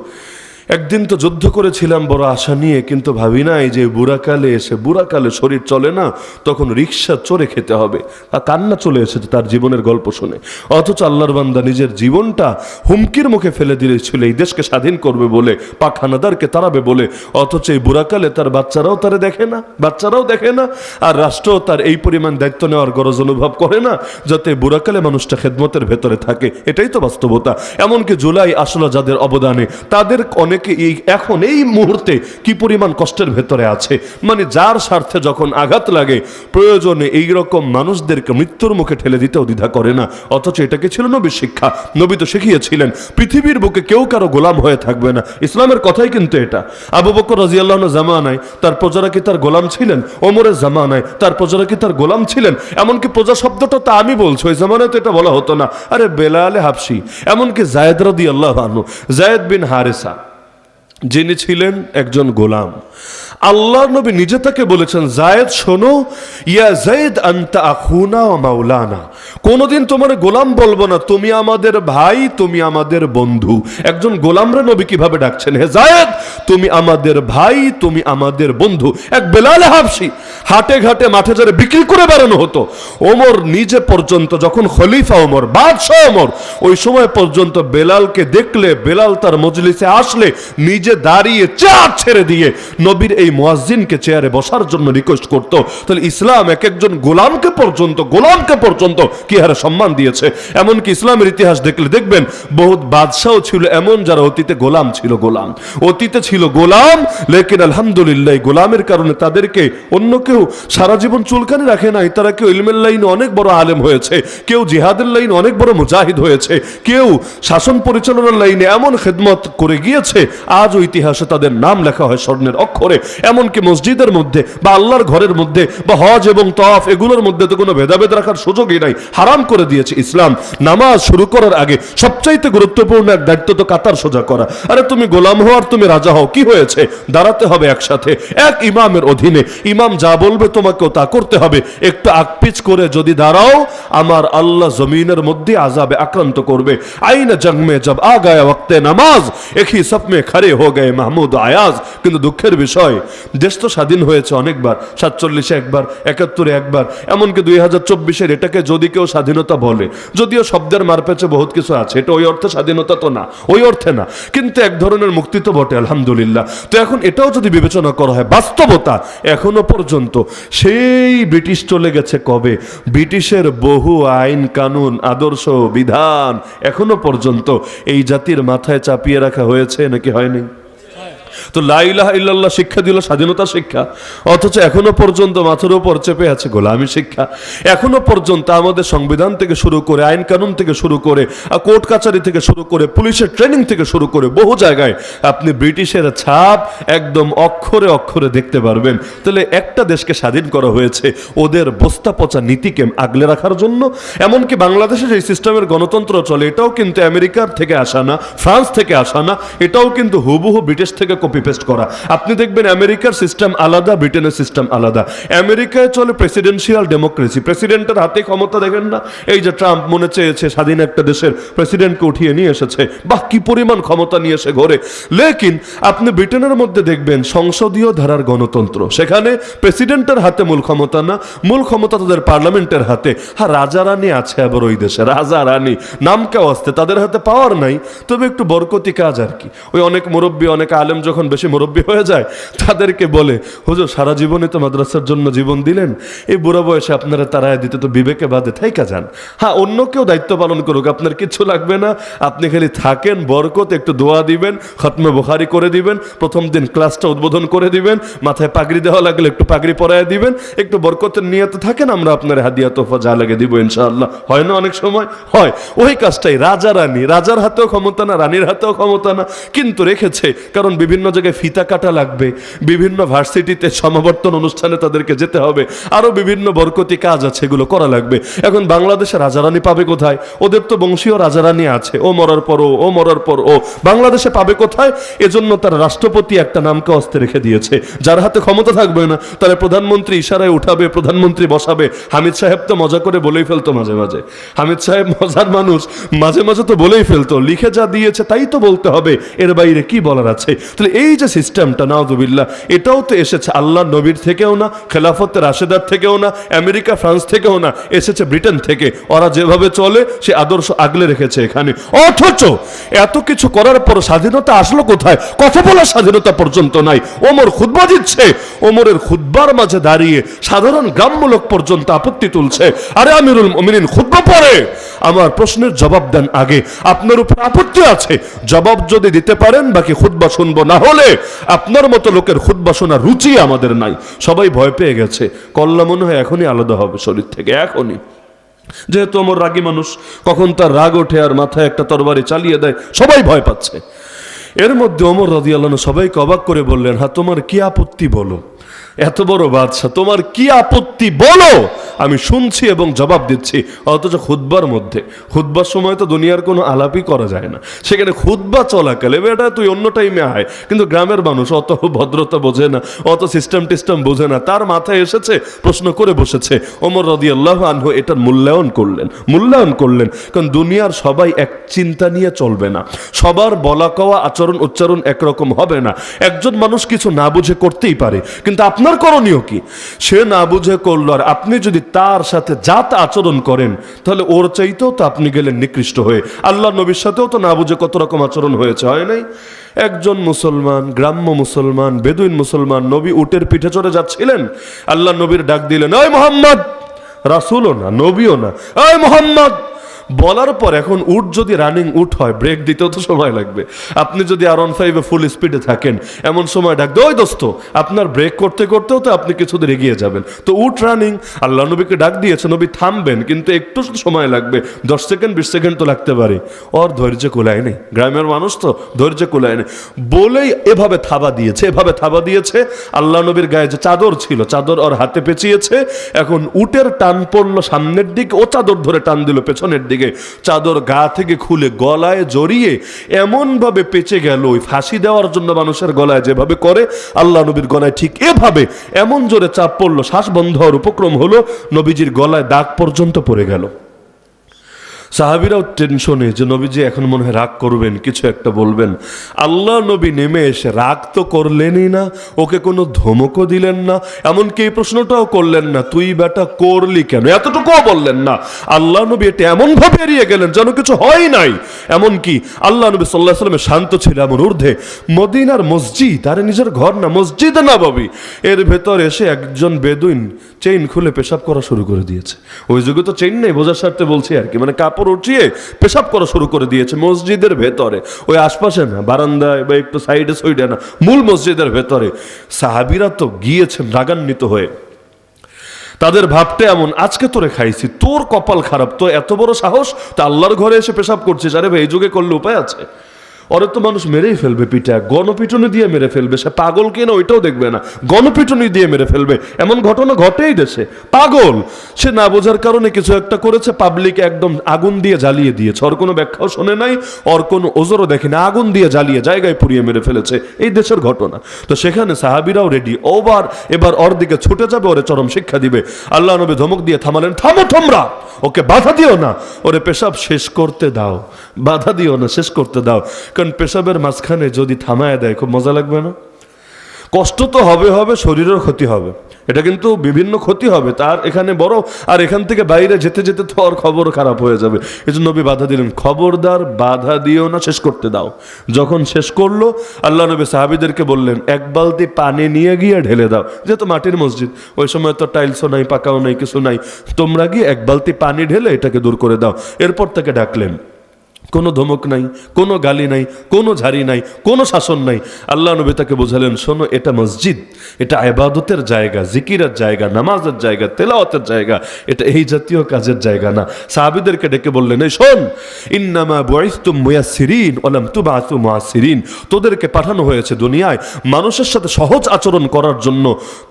একদিন তো যুদ্ধ করেছিলাম বড় আশা নিয়ে, কিন্তু ভাবি নাই যে বুড়াকালে শরীর চলে না, তখন রিক্সা চড়ে খেতে হবে। আর কান্না চলে এসেছে তার জীবনের গল্প শুনে। অথচ আল্লাহর বান্দা নিজের জীবনটা হুমকির মুখে ফেলে দিয়েছিল এই দেশকে স্বাধীন করবে বলে, পাক হানাদারকে তাড়াবে বলে। অথচ এই বুড়াকালে তার বাচ্চারাও দেখে না, আর রাষ্ট্রও তার এই পরিমাণ দায়িত্ব নেওয়ার গরজ অনুভব করে না, যাতে বুড়াকালে মানুষটা খেদমতের ভেতরে থাকে। এটাই তো বাস্তবতা। এমনকি জুলাই আসলে যাদের অবদানে, তাদের অনেক এখন এই মুহূর্তে কি পরিমাণ কষ্টের ভেতরে আছে। মানে যার স্বার্থে যখন আঘাত লাগে প্রয়োজনে এইরকম মানুষদেরকে মৃত্যুর মুখে ঠেলে দিতেও দ্বিধা করে না। অথচ এটাকে ছিল নবীর শিক্ষা। নবী তো শিখিয়েছিলেন পৃথিবীর বুকে কেউ কারো গোলাম হয়ে থাকবে না। ইসলামের কথাই কিন্তু এটা। আবু বকর রাদিয়াল্লাহু আনহু জামানায় তার প্রজারা কি তার গোলাম ছিলেন? ওমরের জামানায় তার প্রজারা কি তার গোলাম ছিলেন? এমনকি প্রজা শব্দটা তা আমি বলছি, ওই জামানায় তো এটা বলা হতো না। আরে বেলাল হাবশি, এমনকি যায়েদ রাদিয়াল্লাহু আনহু, যায়েদ বিন হারেসা, যিনি ছিলেন একজন গোলাম, আল্লাহ নবী নিজে তাকে বলেছেন, যায়েদ শোনো, ইয়া যায়েদ আনতা আখুনা ওয়া মাওলানা, কোনদিন তোমার গোলাম বলবো না, তুমি আমাদের ভাই, তুমি আমাদের বন্ধু। একজন গোলামরা নবী কিভাবে ডাকছেন, হে যায়েদ তুমি আমাদের ভাই, তুমি আমাদের বন্ধু। এক বেলাল হাবশি হাটে ঘাটে মাঠে যারা বিক্রি করে বেড়ানো হতো, ওমর নিজে পর্যন্ত, যখন খলিফা ওমর, বাদশাহ ওমর, ওই সময় পর্যন্ত বেলালকে দেখলে, বেলাল তার মজলিসে আসলে নিজে দাঁড়িয়ে চেয়ার ছেড়ে দিয়ে নবীর এই মুয়াজ্জিনকে চেয়ারে বসার জন্য রিকোয়েস্ট করত। তাহলে ইসলাম এক একজন গোলামকে পর্যন্ত কি হারে সম্মান দিয়েছে। এমনকি ইসলামের ইতিহাস দেখলে দেখবেন বহুত বাদশাও ছিল এমন যারা অতীতে গোলাম ছিল। অতীতে ছিল গোলাম, লেকিন আলহামদুলিল্লাহ গোলামের কারণে তাদেরকে অন্য কেউ সারা জীবন চুলকানি রাখে নাই। তারা কেউ ইলমের লাইনে অনেক বড় আলেম হয়েছে, কেউ জিহাদের লাইনে অনেক বড় মুজাহিদ হয়েছে, কেউ শাসন পরিচালনার লাইনে এমন খেদমত করে গিয়েছে আজও ইতিহাসে তাদের নাম লেখা হয় স্বর্ণের অক্ষরে। এমনকি মসজিদের মধ্যে বা আল্লাহর ঘরের মধ্যে বা হজ এবং তওয়াফ এগুলোর মধ্যে তো কোনো ভেদাভেদ রাখার সুযোগই নাই, হারাম করে দিয়েছে ইসলাম। নামাজ শুরু করার আগে সবচাইতে গুরুত্বপূর্ণ এক দায়িত্ব তো কাতার সোজা করা। আরে তুমি গোলাম হও আর তুমি রাজা হও, কি হয়েছে? দাঁড়াতে হবে একসাথে এক ইমামের অধীনে। ইমাম যা বলবে তোমাকেও তা করতে হবে। একটু আকপিচ করে যদি দাঁড়াও, আমার আল্লাহ জমিনের মধ্যে আযাবে আক্রান্ত করবে। আইন জং মে জব আ গায়া ওয়াক্তে নামাজ, একই সফ মে খড়ে হো গয়ে মাহমুদ আয়াজ। কিন্তু দুঃখের বিষয়, দেশ তো স্বাধীন হয়েছে অনেকবার, 47-এ একবার, 71-এ একবার, এমনকি 2024-এর এটাকে যদি কেউ স্বাধীনতা বলে, যদিও শব্দের মারপ্যাচে বহুত কিছু আছে, এটা ওই অর্থে স্বাধীনতা তো না, ওই অর্থে না, কিন্তু এক ধরনের মুক্তি তো বটে আলহামদুলিল্লাহ। তো এখন এটাও যদি বিবেচনা করা হয়, বাস্তবতা এখনো পর্যন্ত সেই ব্রিটিশ চলে গেছে কবে, ব্রিটিশের বহু আইন কানুন আদর্শ বিধান এখনো পর্যন্ত এই জাতির মাথায় চাপিয়ে রাখা হয়েছে নাকি হয়নি? তো লা ইলাহা ইল্লাল্লাহ শিক্ষা দিল স্বাধীনতা শিক্ষা, অথচ এখনো পর্যন্ত মাথার উপর চেপে আছে গোলামি শিক্ষা। এখনো পর্যন্ত আমাদের সংবিধান থেকে শুরু করে, আইন কানুন থেকে শুরু করে, কোর্ট কাচারি থেকে শুরু করে, পুলিশের ট্রেনিং থেকে শুরু করে বহু জায়গায় আপনি ব্রিটিশের ছাপ একদম অক্ষরে অক্ষরে দেখতে পারবেন। তাহলে একটা দেশকে স্বাধীন করা হয়েছে ওদের বস্তা পচা নীতিকে আগলে রাখার জন্য। এমনকি বাংলাদেশে যে সিস্টেমের গণতন্ত্র চলে, এটাও কিন্তু আমেরিকার থেকে আসা না, ফ্রান্স থেকে আসা না, এটাও কিন্তু হুবহু ব্রিটিশ থেকে কপি পেস্ট করা। আপনি দেখবেন আমেরিকার সিস্টেম আলাদা, ব্রিটেনের সিস্টেম আলাদা। আমেরিকায় চলে প্রেসিডেন্সিয়াল ডেমোক্রেসি, প্রেসিডেন্টের হাতে ক্ষমতা, দেখেন না এই যে ট্রাম্প মনে চেয়েছে স্বাধীন একটা দেশের প্রেসিডেন্টকে উঠিয়ে নিয়ে এসেছে, বাহ কি পরিমাণ ক্ষমতা নিয়ে এসে ঘরে। লেকিন আপনি ব্রিটেনের মধ্যে দেখবেন সংসদীয় ধারার গণতন্ত্র, সেখানে প্রেসিডেন্টের হাতে মূল ক্ষমতা না, মূল ক্ষমতা তাদের পার্লামেন্টের হাতে। হ্যাঁ, রাজা রানী আছে আবার ওই দেশে, রাজা রানী নাম কেউ আসতে, তাদের হাতে পাওয়ার নাই, তবে একটু বরকতি কাজ আর কি। ওই অনেক মুরব্বী, অনেক আলেম যখন বেশি মুরব্বী হয়ে যায়, তাদেরকে বলে হুজুর সারা জীবনে তো মাদ্রাসার জন্য জীবন দিলেন, এই বুড়া বয়সে আপনারা তারায় দিতে তো বিবেকে বাদে থাইকা যান। হ্যাঁ, অন্য কেউ দায়িত্ব পালন করুক, আপনার কিচ্ছু লাগবে না, আপনি খালি থাকেন, বরকত, একটু দোয়া দিবেন, খতমে বুখারি করে দিবেন, প্রথম দিন ক্লাসটা উদ্বোধন করে দিবেন, মাথায় পাগড়ি দেওয়া লাগলে একটু পাগড়ি পরায় দিবেন, একটু বরকতের নিয়তে থাকেন, আমরা আপনার হাদিয়া তোফা যা লাগে দিব ইনশাআল্লাহ। হয় না অনেক সময় হয় ওই কাজটাই। রাজা রানী, রাজার হাতেও ক্ষমতা না, রানীর হাতেও ক্ষমতা না, কিন্তু রেখেছে কারণ বিভিন্ন জায়গায় ফিতা কাটা লাগবে, বিভিন্ন ভার্সিটিতে সমাবর্তন অনুষ্ঠানে তাদেরকে যেতে হবে, আরো বিভিন্ন বরকতি কাজ আছে, এগুলো করা লাগবে। এখন বাংলাদেশে রাজারানী পাবে কোথায়? ওদের তো বংশীয় রাজারানী আছে, ও মরার পর ও মরার পর ও, বাংলাদেশে পাবে কোথায়? এজন্য তার রাষ্ট্রপতি একটা নামকে অস্তে রেখে দিয়েছে, যার হাতে ক্ষমতা থাকবে না তাহলে প্রধানমন্ত্রী ইশারায় উঠাবে, প্রধানমন্ত্রী বসাবে। হামিদ সাহেব তো মজা করে বলেই ফেলতো মাঝে মাঝে, হামিদ সাহেব মজার মানুষ, মাঝে মাঝে তো বলেই ফেলতো, লিখে যা দিয়েছে তাই তো বলতে হবে, এর বাইরে কি বলার আছে। তাহলে এই যে সিস্টেমটা, নাউযুবিল্লাহ, এটাও তো এসেছে আল্লাহ নবীর থেকেও না, খেলাফতে রাশেদার থেকেও না, আমেরিকা ফ্রান্স থেকেও না, এসেছে ব্রিটেন থেকে। ওরা যেভাবে চলে সে আদর্শ আগলে রেখেছে এখানে। অথচ এত কিছু করার পর স্বাধীনতা আসলো কোথায়? কথা বলার স্বাধীনতা পর্যন্ত নাই। ওমর খুতবা দিচ্ছে, ওমরের খুতবার মাঝে দাঁড়িয়ে সাধারণ গ্রাম্য লোক পর্যন্ত আপত্তি তুলছে, আরে আমিরুল মুমিনিন খুতবা পড়ে, আমার প্রশ্নের জবাব দেন আগে, আপনার উপর আপত্তি আছে, জবাব যদি দিতে পারেন বাকি খুতবা শুনবো, না হলে আপনার মতো লোকের খুতবা শোনার রুচি আমাদের নাই। সবাই ভয় পেয়ে গেছে, কল্লা মনে হয় এখনই আলাদা হবে শরীর থেকে, এখনই। যেহেতু আমার রাগী মানুষ, কখন তার রাগ ওঠে আর মাথায় একটা তরবারি চালিয়ে দেয়, সবাই ভয় পাচ্ছে। এর মধ্যে ওমর রাদিয়াল্লাহু আনহু সবাইকে অবাক করে বললেন, হ্যাঁ তোমার কি আপত্তি বলো, এত বড় বাদশা, তোমার কি আপত্তি বলো, আমি শুনছি এবং জবাব দিচ্ছি। অথচ খুতবার মধ্যে, খুতবার সময় তো দুনিয়ার কোনো আলাপই করা যায় না, সেখানে খুতবা চলাকালে বেটা তুই অন্য টাইমে আয়। কিন্তু গ্রামের মানুষ অত ভদ্রতা বোঝে না, অত সিস্টেম টিস্টেম বোঝে না, তার মাথায় এসেছে, প্রশ্ন করে বসেছে। ওমর রাদিয়াল্লাহু আনহু এটার মূল্যায়ন করলেন, কারণ দুনিয়ার সবাই এক চিন্তা নিয়ে চলবে না, সবার বলা কওয়া আচরণ উচ্চারণ একরকম হবে না। একজন মানুষ কিছু না বুঝে করতেই পারে, কিন্তু আপনার করণীয় কি? সে না বুঝে করলো, আর আপনি যদি তার সাথে জাত আচরণ করেন তাহলে ওর চাইতেও তো আপনি গেলেন নিকৃষ্ট হয়ে। আল্লাহ নবীর সাথেও তো না বুঝে কত রকম আচরণ হয়েছে, হয় নাই? একজন মুসলমান, গ্রাম্য মুসলমান, বেদুইন মুসলমান, নবী উটের পিঠে চড়ে যাচ্ছিলেন, আল্লাহ নবীর ডাক দিলেন, ওই মুহাম্মদ, রাসূলও না নবীও না, ওই মুহাম্মদ, বলার পর এখন উট যদি রানিং উট হয় ব্রেক দিতেও তো সময় লাগবে। আপনি যদি R15 ফুল স্পিডে থাকেন, এমন সময় ডাক দে, ওই দোস্ত, আপনার ব্রেক করতে করতেও তো আপনি কিছু দূর এগিয়ে যাবেন। তো উট রানিং, আল্লাহ নবীকে ডাক দিয়েছে, নবী থামবেন, কিন্তু একটু সময় লাগবে, 10 সেকেন্ড 20 সেকেন্ড তো লাগতে পারে। ওর ধৈর্য কুলায় নেই, গ্রামের মানুষ তো ধৈর্য কুলায় নেই, বলেই এভাবে থাবা দিয়েছে। আল্লাহ নবীর গায়ে যে চাদর ছিল, চাদর ওর হাতে পেঁচিয়েছে। এখন উটের টান পড়লো সামনের দিকে, ও চাদর ধরে টান দিল পেছনের দিকে, চাদর গা থেকে খুলে গলায় জড়িয়ে এমন ভাবে পেঁচে গেল, ওই ফাঁসি দেওয়ার জন্য মানুষের গলায় যেভাবে করে, আল্লাহ নবীর গলায় ঠিক এভাবে এমন জোরে চাপ পড়লো, শ্বাস বন্ধ হওয়ার উপক্রম হলো, নবীজির গলায় দাগ পর্যন্ত পড়ে গেল। সাহাবীরাও টেনশনে যে নবীজি এখন মনে হয় রাগ করবেন, কিছু একটা বলবেন। আল্লাহ নবী নেমে এসে রাগ তো করলেনই না, ওকে কোনো ধমকও দিলেন না, এমনকি এই প্রশ্নটাও করলেন না, তুই বেটা করলি কেন, এতটুকুও বললেন না। আল্লাহ নবী এটা এমনভাবে এড়িয়ে গেলেন যেন কিছু হয় নাই। এমনকি আল্লাহ নবী সাল্লাল্লাহু আলাইহি ওয়াসাল্লামের শান্ত ছিল এমন ঊর্ধ্বে, মদিনার মসজিদ, আরে নিজের ঘর না, মসজিদ নববী, এর ভেতর এসে একজন বেদুইন চেইন খুলে পেশাব করা শুরু করে দিয়েছে। ওই যুগে তো চেইন নেই, বোঝার স্বার্থে বলছি আর কি, মানে কাপড় উঠিয়ে পেশাব করা শুরু করে দিয়েছে মসজিদের ভেতরে, ওই আশপাশে না, বারান্দায় বা একটু সাইডে সাইডে না, মূল মসজিদের ভেতরে। সাহাবীরা তো গিয়েছেন রাগান্বিত হয়ে, তাদের ভাবতে এমন, আজকে তোরে খাইছি, তোর কপাল খারাপ, তো এত বড় সাহস, তা আল্লাহর ঘরে এসে পেশাব করছিস, আরে ভাই এই যুগে করলে উপায় আছে? ওরে তো মানুষ মেরেই ফেলবে, পিঠা গণপিটুনি দিয়ে মেরে ফেলবে, সে পাগল কিনা ওইটাও দেখবে না, গণপিটুনি দিয়ে মেরে ফেলবে, এমন ঘটনা ঘটেই দেশে। পাগল, সে না বোঝার কারণে কিছু একটা করেছে, পাবলিক একদম আগুন দিয়ে জ্বালিয়ে দিয়েছে, ওর কোনো ব্যাখ্যাও শোনে নাই, ওর কোনো ওজরও দেখে না, আগুন দিয়ে জ্বালিয়ে জায়গায় পুড়িয়ে মেরে ফেলেছে, এই দেশের ঘটনা। তো সেখানে সাহাবীরাও রেডি, এবার ওর দিকে ছুটে যাবে, ওরে চরম শিক্ষা দিবে। আল্লাহ নবী ধমক দিয়ে থামালেন, থামো তোমরা, ওকে বাধা দিও না, ওরে পেশাব শেষ করতে দাও, বাধা দিও না, শেষ করতে দাও। কারণ পেশাবের মাঝখানে যদি থামায় দেয় খুব মজা লাগবে না? কষ্ট তো হবে, শরীরের ক্ষতি হবে, এটা কিন্তু বিভিন্ন ক্ষতি হবে তার এখানে বড়, আর এখান থেকে বাইরে যেতে যেতে তো আর খবর খারাপ হয়ে যাবে। এই জন্য নবী বাধা দিলেন, খবরদার বাধা দিও না, শেষ করতে দাও। যখন শেষ করলো, আল্লাহ নবী সাহাবীদেরকে বললেন, এক বালতি পানি নিয়ে গিয়ে ঢেলে দাও, যেহেতু মাটির মসজিদ, ওই সময় তো টাইলসও নাই, পাকাও নাই, কিছু নাই, তোমরা গিয়ে এক বালতি পানি ঢেলে এটাকে দূর করে দাও। এরপর তাকে ডাকলেন, কোনো ধমক নাই, কোনো গালি নাই, কোনো ঝাড়ি নাই, কোনো শাসন নাই। আল্লাহ নবী তাকে বোঝালেন, শোনো, এটা মসজিদ, এটা ইবাদতের জায়গা, জিকিরের জায়গা, নামাজের জায়গা, তেলাওয়াতের জায়গা, এটা এই জাতীয় কাজের জায়গা না। সাহাবীদেরকে ডেকে বললেন, এই শোন, ইন্নামা বুইসতুম মুয়াসসিরিন ওয়া লাম তুবআসু মুআসসিরিন, তোদেরকে পাঠানো হয়েছে দুনিয়ায় মানুষের সাথে সহজ আচরণ করার জন্য,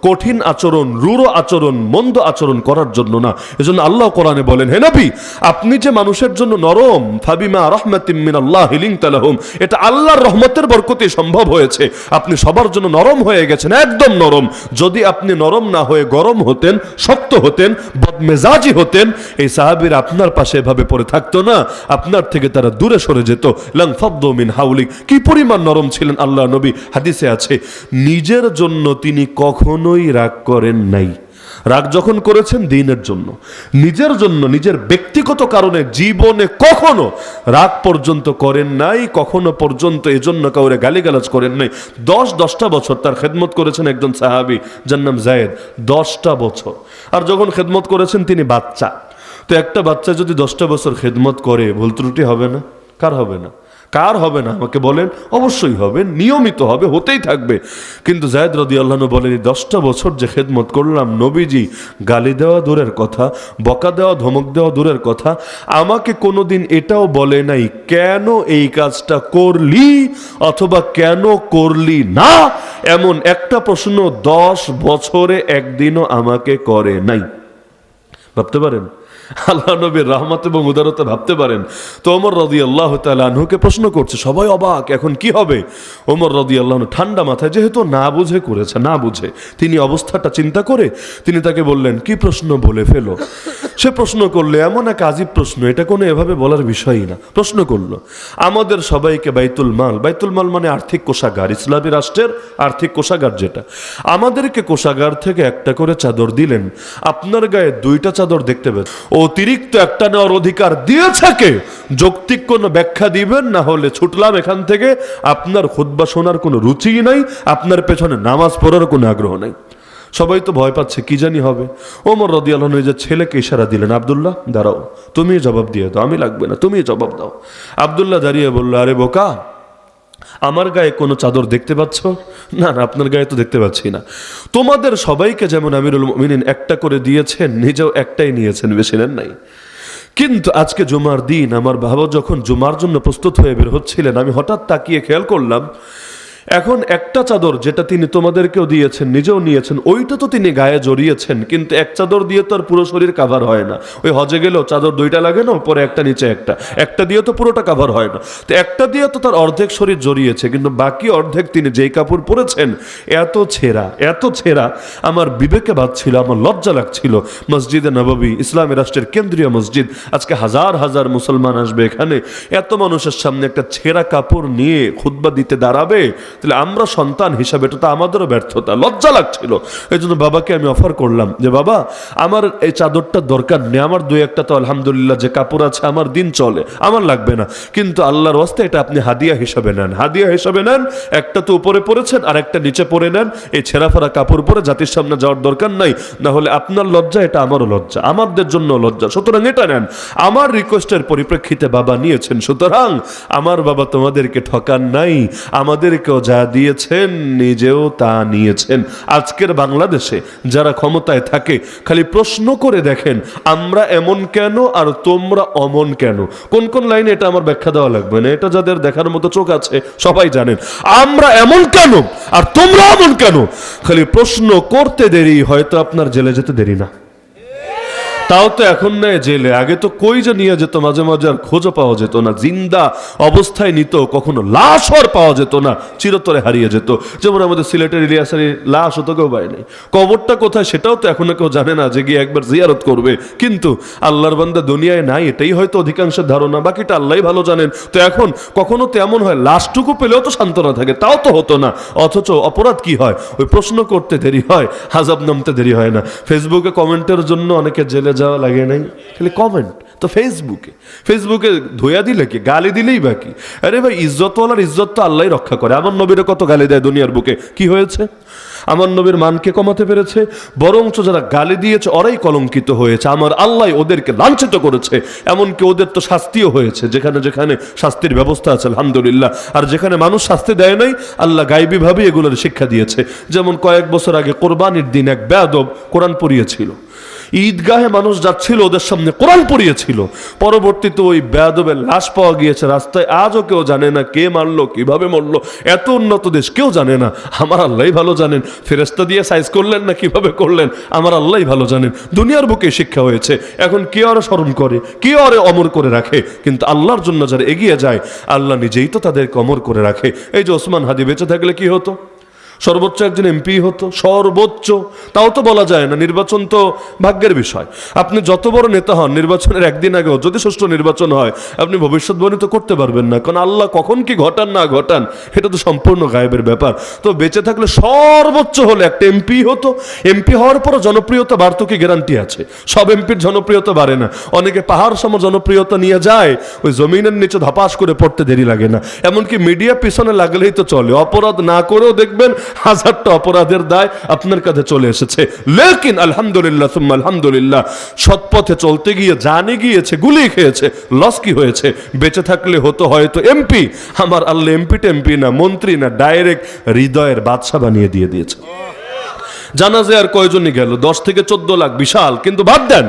কঠিন আচরণ, রূঢ় আচরণ, মন্দ আচরণ করার জন্য না। এজন্য আল্লাহ কোরআনে বলেন, হে নবী, আপনি যে মানুষের জন্য নরম, ফাবিমা রাহমাতিম মিনাল্লাহি লিনতা লাহুম, এটা আল্লাহর রহমতের বরকতে সম্ভব হয়েছে, আপনি সবার জন্য নরম হয়ে গেছেন, একদম নরম। যদি আপনি নরম না হয়ে গরম হতেন, শক্ত হতেন, বদমেজাজি হতেন, এই সাহাবীরা আপনার পাশে এভাবে পড়ে থাকতো না, আপনার থেকে তারা দূরে সরে যেত। লাং ফাদ্দু মিন হাউলিক, কি পরিমাণ নরম ছিলেন আল্লাহ নবী। হাদিসে আছে, নিজের জন্য তিনি কখনোই রাগ করেন নাই। রাগ যখন করেছেন দিনের জন্য, নিজের জন্য, নিজের ব্যক্তিগত কারণে জীবনে কখনো রাগ পর্যন্ত করেন নাই, কখনো পর্যন্ত এজন্য কাউরে গালিগালাজ করেন নাই। 10টা বছর তার খেদমত করেছেন একজন সাহাবী, যার নাম যায়েদ, 10টা বছর। আর যখন খেদমত করেছেন তিনি বাচ্চা, তো একটা বাচ্চা যদি 10টা বছর খেদমত করে, ভুল ত্রুটি হবে না? কার হবে না? কার হবে না আমাকে বলেন? অবশ্যই হবে, নিয়মিত হবে, হতেই থাকবে। কিন্তু যায়েদ রাদিয়াল্লাহু আনহু বলেন, 10টা বছর যে খেদমত করলাম, নবীজি গালি দেওয়া দূরের কথা, বকা দেওয়া, ধমক দেওয়া দূরের কথা, আমাকে কোনোদিন এটাও বলে নাই কেন এই কাজটা করলি অথবা কেন করলি না, এমন একটা প্রশ্ন 10 বছরে একদিনও আমাকে করে নাই। ভাবতে পারেন আল্লাহ নবীর রহমত এবং উদারতা, ভাবতে পারেন। তো ওমর রাদিয়াল্লাহু তাআলা আনহুকে প্রশ্ন করছে, সবাই অবাক, এখন কি হবে? ওমর রাদিয়াল্লাহু আনহু ঠান্ডা মাথায়, যেহেতু না বুঝে করেছে, না বুঝে তিনি অবস্থাটা চিন্তা করে তিনি তাকে বললেন, কি প্রশ্ন বলে ফেলো। সে প্রশ্ন করলে, এমন এক আজীব প্রশ্ন, এটা কোনো এভাবে বলার বিষয়ই না। প্রশ্ন করলো, আমাদের সবাইকে বাইতুল মাল মানে আর্থিক কোষাগার, ইসলামী রাষ্ট্রের আর্থিক কোষাগার যেটা, আমাদেরকে কোষাগার থেকে একটা করে চাদর দিলেন, আপনার গায়ে 2টা চাদর দেখতে পেলেন, অতিরিক্ত একটা নেওয়ার অধিকার দিয়েছে কে? যৌক্তিক কোনো ব্যাখ্যা দিবেন, না হলে ছুটলাম এখান থেকে। আপনার খুতবা শোনার কোনো রুচিই নাই, আপনার পেছনে নামাজ পড়ার কোনো আগ্রহ নাই। সবাই তো ভয় পাচ্ছে, কি জানি হবে। ওমর রাদিয়াল্লাহু আনহু নিজের ছেলেকে ইশারা দিলেন, আব্দুল্লাহ দাঁড়াও, তুমি জবাব দিয়ে দাও, আমি লাগবে না, তুমি জবাব দাও। আব্দুল্লাহ দাঁড়িয়ে বলল, আরে বোকা, আমার গায়ে কোনো চাদর দেখতে পাচ্ছ? না না, আপনার গায়ে তো দেখতে পাচ্ছি না। তোমাদের সবাইকে যেমন আমিরুল মুমিনিন একটা করে দিয়েছেন, নিজেও একটাই নিয়েছেন, বেশি নেন নাই। কিন্তু আজকে জুমার দিন আমার বাবা যখন জুমার জন্য প্রস্তুত হয়ে বের হচ্ছিলেন, আমি হঠাৎ তাকিয়ে খেয়াল করলাম এখন একটা চাদর যেটা তিনি তোমাদেরকেও দিয়েছেন, নিজেও নিয়েছেন, ওইটা তো তিনি গায়ে জড়িয়েছেন, কিন্তু এক চাদর দিয়ে তো আর পুরো শরীর কাভার হয় না। ওই হজে গেলেও চাদর দুইটা লাগে না, উপরে একটা নিচে একটা, একটা দিয়ে তো পুরোটা কাভার হয় না। তো একটা দিয়ে তো তার অর্ধেক শরীর জড়িয়েছে, কিন্তু বাকি অর্ধেক তিনি যেই কাপড় পরেছেন এত ছেঁড়া, এত ছেঁড়া, আমার বিবেকে বাজছিল, আমার লজ্জা লাগছিল। মসজিদে নববী, ইসলামী রাষ্ট্রের কেন্দ্রীয় মসজিদ, আজকে হাজার হাজার মুসলমান আসবে এখানে, এত মানুষের সামনে একটা ছেঁড়া কাপড় নিয়ে খুতবা দিতে দাঁড়াবে, তাহলে আমরা সন্তান হিসাবে এটা তো আমাদেরও ব্যর্থতা, লজ্জা লাগছিল। এই জন্য বাবাকে আমি অফার করলাম যে বাবা, আমার এই চাদরটা দরকার নেই, আমার দুই একটা তো আলহামদুলিল্লাহ যে কাপড় আছে আমার দিন চলে, আমার লাগবে না, কিন্তু আল্লাহর ওয়াস্তে এটা আপনি হাদিয়া হিসাবে নেন, হাদিয়া হিসাবে নেন। একটা তো উপরে পরেছেন আর একটা নিচে পরে নেন, এই ছেঁড়া ফাড়া কাপড় পরে জাতির সামনে যাওয়ার দরকার নাই, না হলে আপনার লজ্জা, এটা আমারও লজ্জা, আমাদের জন্য লজ্জা, সুতরাং এটা নেন। আমার রিকোয়েস্টের পরিপ্রেক্ষিতে বাবা নিয়েছেন, সুতরাং আমার বাবা তোমাদেরকে ঠকান নাই, আমাদেরকেও যা দিয়েছেন নিজেও তা নিয়েছেন। আজকের বাংলাদেশে যারা ক্ষমতায় থাকে খালি প্রশ্ন করে দেখেন, আমরা এমন কেন আর তোমরা অমন কেন। কোন কোন লাইনে, এটা আমার ব্যাখ্যা দেওয়া লাগবে না, এটা যাদের দেখার মতো চোখ আছে সবাই জানেন। আমরা এমন কেন আর তোমরা অমন কেন, খালি প্রশ্ন করতে দেরি, হয়তো আপনার জেলে যেতে দেরি না। তাও তো এখন নেয় জেলে, আগে তো কই যে নিয়ে যেত, মাঝে মাঝে আর খোঁজও পাওয়া যেত না, জিন্দা অবস্থায় নিত, কখনো লাশ আর পাওয়া যেত না, চিরতরে হারিয়ে যেত। যেমন আমাদের সিলেটের ইলিয়াসের লাশ হতো, কেউ পায় নাই, কবরটা কোথায় সেটাও তো এখনো কেউ জানে না, যে গিয়ে একবার জিয়ারত করবে। কিন্তু আল্লাহর বান্দা দুনিয়ায় নাই, এটাই হয়তো অধিকাংশের ধারণা, বাকিটা আল্লাহই ভালো জানেন। তো এখন কখনো তো এমন হয় লাশটুকু পেলেও তো সান্ত্বনা থাকে, তাও তো হতো না, অথচ অপরাধ কি হয়, ওই প্রশ্ন করতে দেরি হয়, হাজাব নামতে দেরি হয় না। ফেসবুকে কমেন্টের জন্য অনেকে জেলে যাওয়া লাগে নাই, খালি কমেন্ট তো ফেসবুকে ধোয়া দিলে কি, গালি দিলেই বাকি। আরে ভাই, ইজ্জতওয়ালার ইজ্জত তো আল্লাহই রক্ষা করে। আমার নবীরে কত গালি দেয় দুনিয়ার বুকে, কি হয়েছে? আমার নবীর মানকে কমাতে পেরেছে, বরঞ্চ যারা গালি দিয়েছে ওরাই কলঙ্কিত হয়েছে, আমার আল্লাহ ওদেরকে লাঞ্ছিত করেছে। এমনকি ওদের তো শাস্তিও হয়েছে, যেখানে যেখানে শাস্তির ব্যবস্থা আছে আলহামদুলিল্লাহ, আর যেখানে মানুষ শাস্তি দেয় নাই আল্লাহ গায়বীভাবে এগুলোর শিক্ষা দিয়েছে। যেমন কয়েক বছর আগে কোরবানির দিন এক বেয়াদব কোরআন পড়িয়েছিল, ঈদগাহে মানুষ যাচ্ছিল, ওদের সামনে কোরআন পড়িয়েছিল। পরবর্তীতে ওই বেয়াদবের লাশ পাওয়া গিয়েছে রাস্তায়, আজও কেউ জানে না কে মারলো, কিভাবে মরলো। এত উন্নত দেশ, কেউ জানে না, আমার আল্লাহই ভালো জানেন। ফেরেশতা দিয়ে সাইজ করলেন না কিভাবে করলেন, আমার আল্লাহই ভালো জানেন। দুনিয়ার বুকে শিক্ষা হয়েছে, এখন কে আরে স্মরণ করে, কে আরে অমর করে রাখে, কিন্তু আল্লাহর জন্য যারা এগিয়ে যায় আল্লাহ নিজেই তো তাদেরকে অমর করে রাখে। এই যে ওসমান হাদি বেঁচে থাকলে কি হতো, সর্বোচ্চ একজন এমপি হতো, সর্বোচ্চ। তাও তো বলা যায় না, নির্বাচন তো ভাগ্যের বিষয়। আপনি যত বড় নেতা হন, নির্বাচনের একদিন আগেও যদি সুষ্ঠু নির্বাচন হয়, আপনি ভবিষ্যৎবাণী তো করতে পারবেন না, কারণ আল্লাহ কখন কি ঘটান না ঘটান এটা তো সম্পূর্ণ গায়েবের ব্যাপার। তো বেঁচে থাকলে সর্বোচ্চ হলে একটা এমপি হতো, এমপি হওয়ার পরও জনপ্রিয়তা বাড়তো কি গ্যারান্টি আছে? সব এমপির জনপ্রিয়তা বাড়ে না, অনেকে পাহাড় সম জনপ্রিয়তা নিয়ে যায়, ওই জমিনের নিচে ধপাস করে পড়তে দেরি লাগে না। এমনকি মিডিয়া পিছনে লাগলেই তো চলে, অপরাধ না করেও দেখবেন হাজারটা অপরাধের দায় আপনার কাছে চলে এসেছে। লেকিন আলহামদুলিল্লাহ সুম্মা আলহামদুলিল্লাহ, সৎ পথে চলতে গিয়ে জানে গিয়েছে, গুলি খেয়েছে, লস কি হয়েছে? বেঁচে থাকলে হতো হয়তো এমপি। আমার আল্লাহ এমপি টেমপি না, মন্ত্রী না, ডাইরেক্ট হৃদয়ের বাদশা বানিয়ে দিয়েছে। জানাজে আর কয়জনই গেল, 10 থেকে 14 লাখ, বিশাল। কিন্তু বাদ দেন,